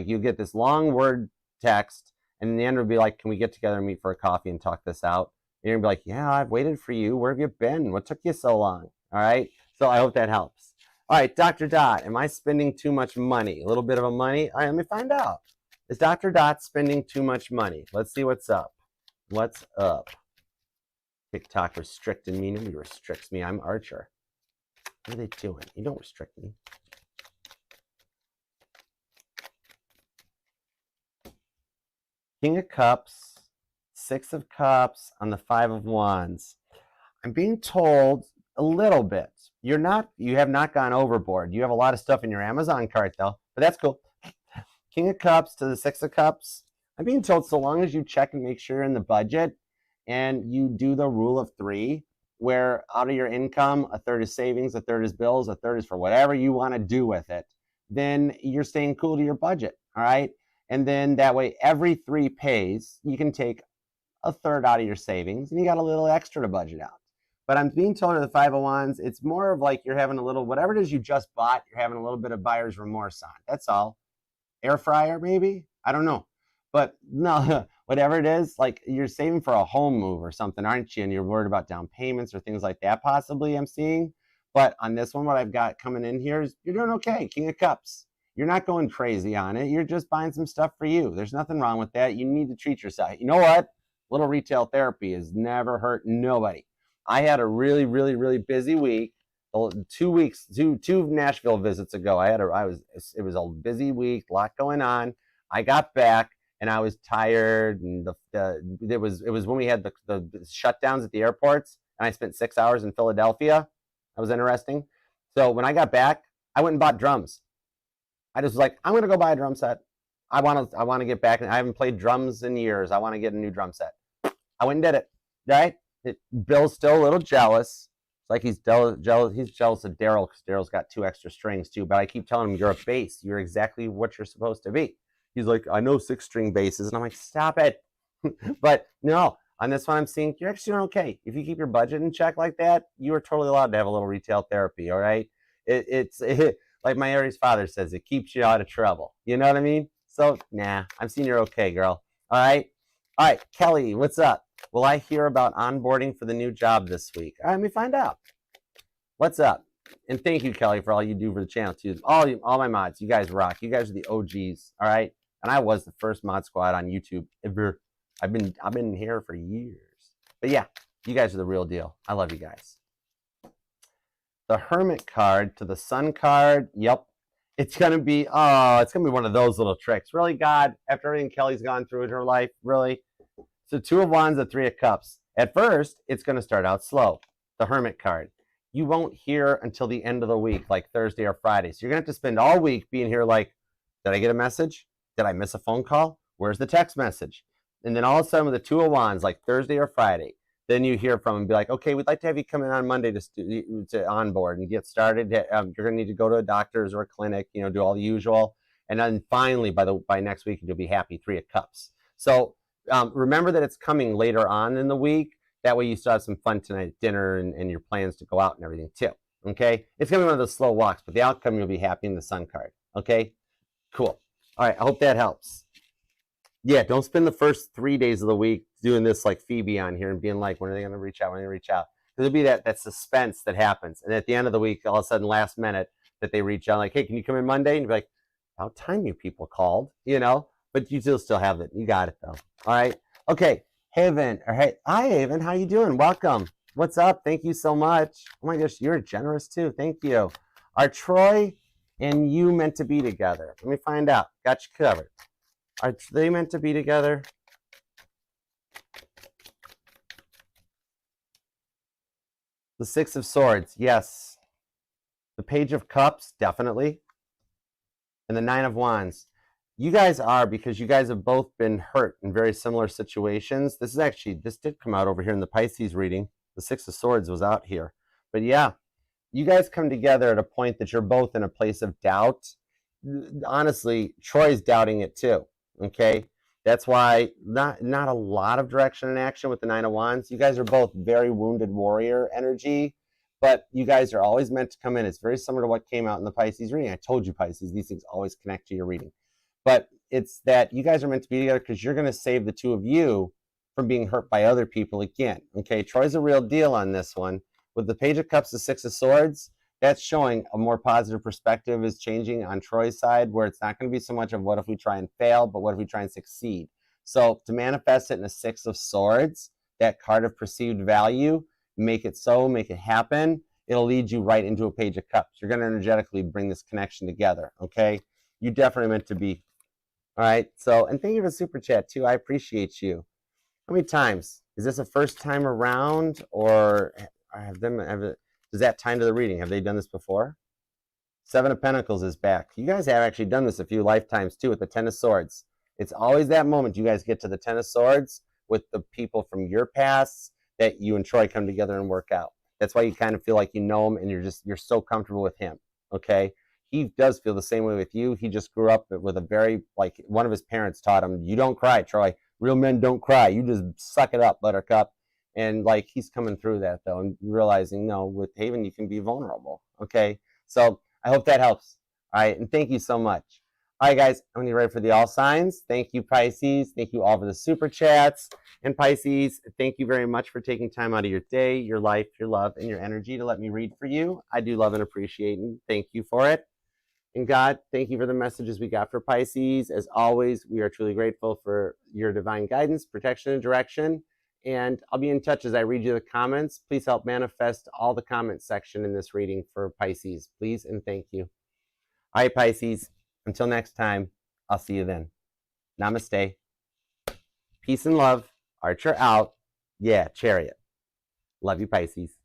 you get this long word text, and in the end it'll be like, can we get together and meet for a coffee and talk this out? And you're gonna be like, yeah, I've waited for you. Where have you been? What took you so long? All right. So I hope that helps. All right, Dr. Dot, am I spending too much money? A little bit of a money? All right, let me find out. Is Dr. Dot spending too much money? Let's see what's up. What's up? TikTok restricting me. Nobody restricts me. I'm Archer. What are they doing? You don't restrict me. King of Cups, Six of Cups on the Five of Wands. I'm being told a little bit. You have not gone overboard. You have a lot of stuff in your Amazon cart though, but that's cool. King of Cups to the Six of Cups. I'm being told so long as you check and make sure you're in the budget and you do the rule of three, where out of your income, a third is savings, a third is bills, a third is for whatever you want to do with it, then you're staying cool to your budget, all right? And then that way, every three pays, you can take a third out of your savings, and you got a little extra to budget out. But I'm being told to the Five of Wands, it's more of like you're having a little, whatever it is you just bought, you're having a little bit of buyer's remorse on. That's all. Air fryer, maybe? I don't know. But no, whatever it is, like you're saving for a home move or something, aren't you? And you're worried about down payments or things like that, possibly, I'm seeing. But on this one, what I've got coming in here is you're doing okay. King of Cups. You're not going crazy on it. You're just buying some stuff for you. There's nothing wrong with that. You need to treat yourself. You know what? Little retail therapy has never hurt nobody. I had a really, really, really busy week. 2 weeks, two Nashville visits ago. It was a busy week, a lot going on. I got back and I was tired, and it was when we had the shutdowns at the airports, and I spent 6 hours in Philadelphia. That was interesting. So when I got back, I went and bought drums. I just was like, I'm gonna go buy a drum set. I want to get back. I haven't played drums in years. I want to get a new drum set. I went and did it. Right? Bill's still a little jealous. It's like he's jealous. He's jealous of Daryl because Daryl's got 2 extra strings too. But I keep telling him, you're a bass. You're exactly what you're supposed to be. He's like, I know 6-string basses, and I'm like, stop it. But no, on this one, I'm seeing you're actually doing okay. If you keep your budget in check like that, you are totally allowed to have a little retail therapy. All right? It's like my Aries father says, it keeps you out of trouble. You know what I mean? So, nah, I'm seeing you're okay, girl. All right? All right, Kelly, what's up? Will I hear about onboarding for the new job this week? All right, let me find out. What's up? And thank you, Kelly, for all you do for the channel, too. All my mods, you guys rock. You guys are the OGs, all right? And I was the first mod squad on YouTube ever. I've been here for years. But yeah, you guys are the real deal. I love you guys. The Hermit card to the Sun card. Yep. It's gonna be one of those little tricks. Really, God, after everything Kelly's gone through in her life, really. So 2 of Wands, the 3 of Cups. At first, it's gonna start out slow. The Hermit card. You won't hear until the end of the week, like Thursday or Friday. So you're gonna have to spend all week being here like, did I get a message? Did I miss a phone call? Where's the text message? And then all of a sudden with the 2 of Wands, like Thursday or Friday, then you hear from them and be like, okay, we'd like to have you come in on Monday to onboard and get started. You're going to need to go to a doctor's or a clinic, do all the usual. And then finally, by next week, you'll be happy, 3 of Cups. So remember that it's coming later on in the week. That way you still have some fun tonight at dinner and your plans to go out and everything too. Okay? It's going to be one of those slow walks, but the outcome, you'll be happy in the Sun card. Okay? Cool. All right, I hope that helps. Yeah, don't spend the first 3 days of the week doing this like Phoebe on here and being like, when are they going to reach out? When are they going to reach out? There'll be that suspense that happens. And at the end of the week, all of a sudden, last minute, that they reach out like, hey, can you come in Monday? And you'll be like, about time you people called, but you still have it. You got it, though. All right. Okay. Haven. Hi, Haven. How you doing? Welcome. What's up? Thank you so much. Oh, my gosh. You're generous, too. Thank you. Are Troy and you meant to be together? Let me find out. Got you covered. Are they meant to be together? The 6 of Swords, yes. The Page of Cups, definitely. And the Nine of Wands. You guys are, because you guys have both been hurt in very similar situations. This did come out over here in the Pisces reading. The Six of Swords was out here. But yeah, you guys come together at a point that you're both in a place of doubt. Honestly, Troy's doubting it too, okay? That's why not a lot of direction and action with the Nine of Wands. You guys are both very wounded warrior energy, but you guys are always meant to come in. It's very similar to what came out in the Pisces reading. I told you, Pisces, these things always connect to your reading. But it's that you guys are meant to be together because you're going to save the two of you from being hurt by other people again, okay? Troy's a real deal on this one. With the Page of Cups, the Six of Swords, that's showing a more positive perspective is changing on Troy's side, where it's not going to be so much of what if we try and fail, but what if we try and succeed. So to manifest it in a Six of Swords, that card of perceived value, make it so, make it happen, it'll lead you right into a Page of Cups. You're going to energetically bring this connection together, okay? You definitely meant to be. All right, so, and thank you for the super chat too. I appreciate you. How many times? Is this a first time around, or does that tie into the reading? Have they done this before? Seven of Pentacles is back. You guys have actually done this a few lifetimes too with the Ten of Swords. It's always that moment you guys get to the Ten of Swords with the people from your past that you and Troy come together and work out. That's why you kind of feel like you know him and you're so comfortable with him, okay? He does feel the same way with you. He just grew up with a very, like, one of his parents taught him, you don't cry, Troy. Real men don't cry. You just suck it up, Buttercup. And like he's coming through that though and realizing, no, with Haven you can be vulnerable. Okay, so I hope that helps. All right, and thank you so much. All right, guys, I'm gonna be ready for the all signs. Thank you, Pisces. Thank you all for the super chats. And Pisces, thank you very much for taking time out of your day, your life, your love, and your energy to let me read for you. I do love and appreciate and thank you for it. And God, thank you for the messages we got for Pisces. As always, we are truly grateful for your divine guidance, protection, and direction. And I'll be in touch as I read you the comments. Please help manifest all the comment section in this reading for Pisces, please, and thank you. All right, Pisces, until next time, I'll see you then. Namaste. Peace and love. Archer out. Yeah, Chariot. Love you, Pisces.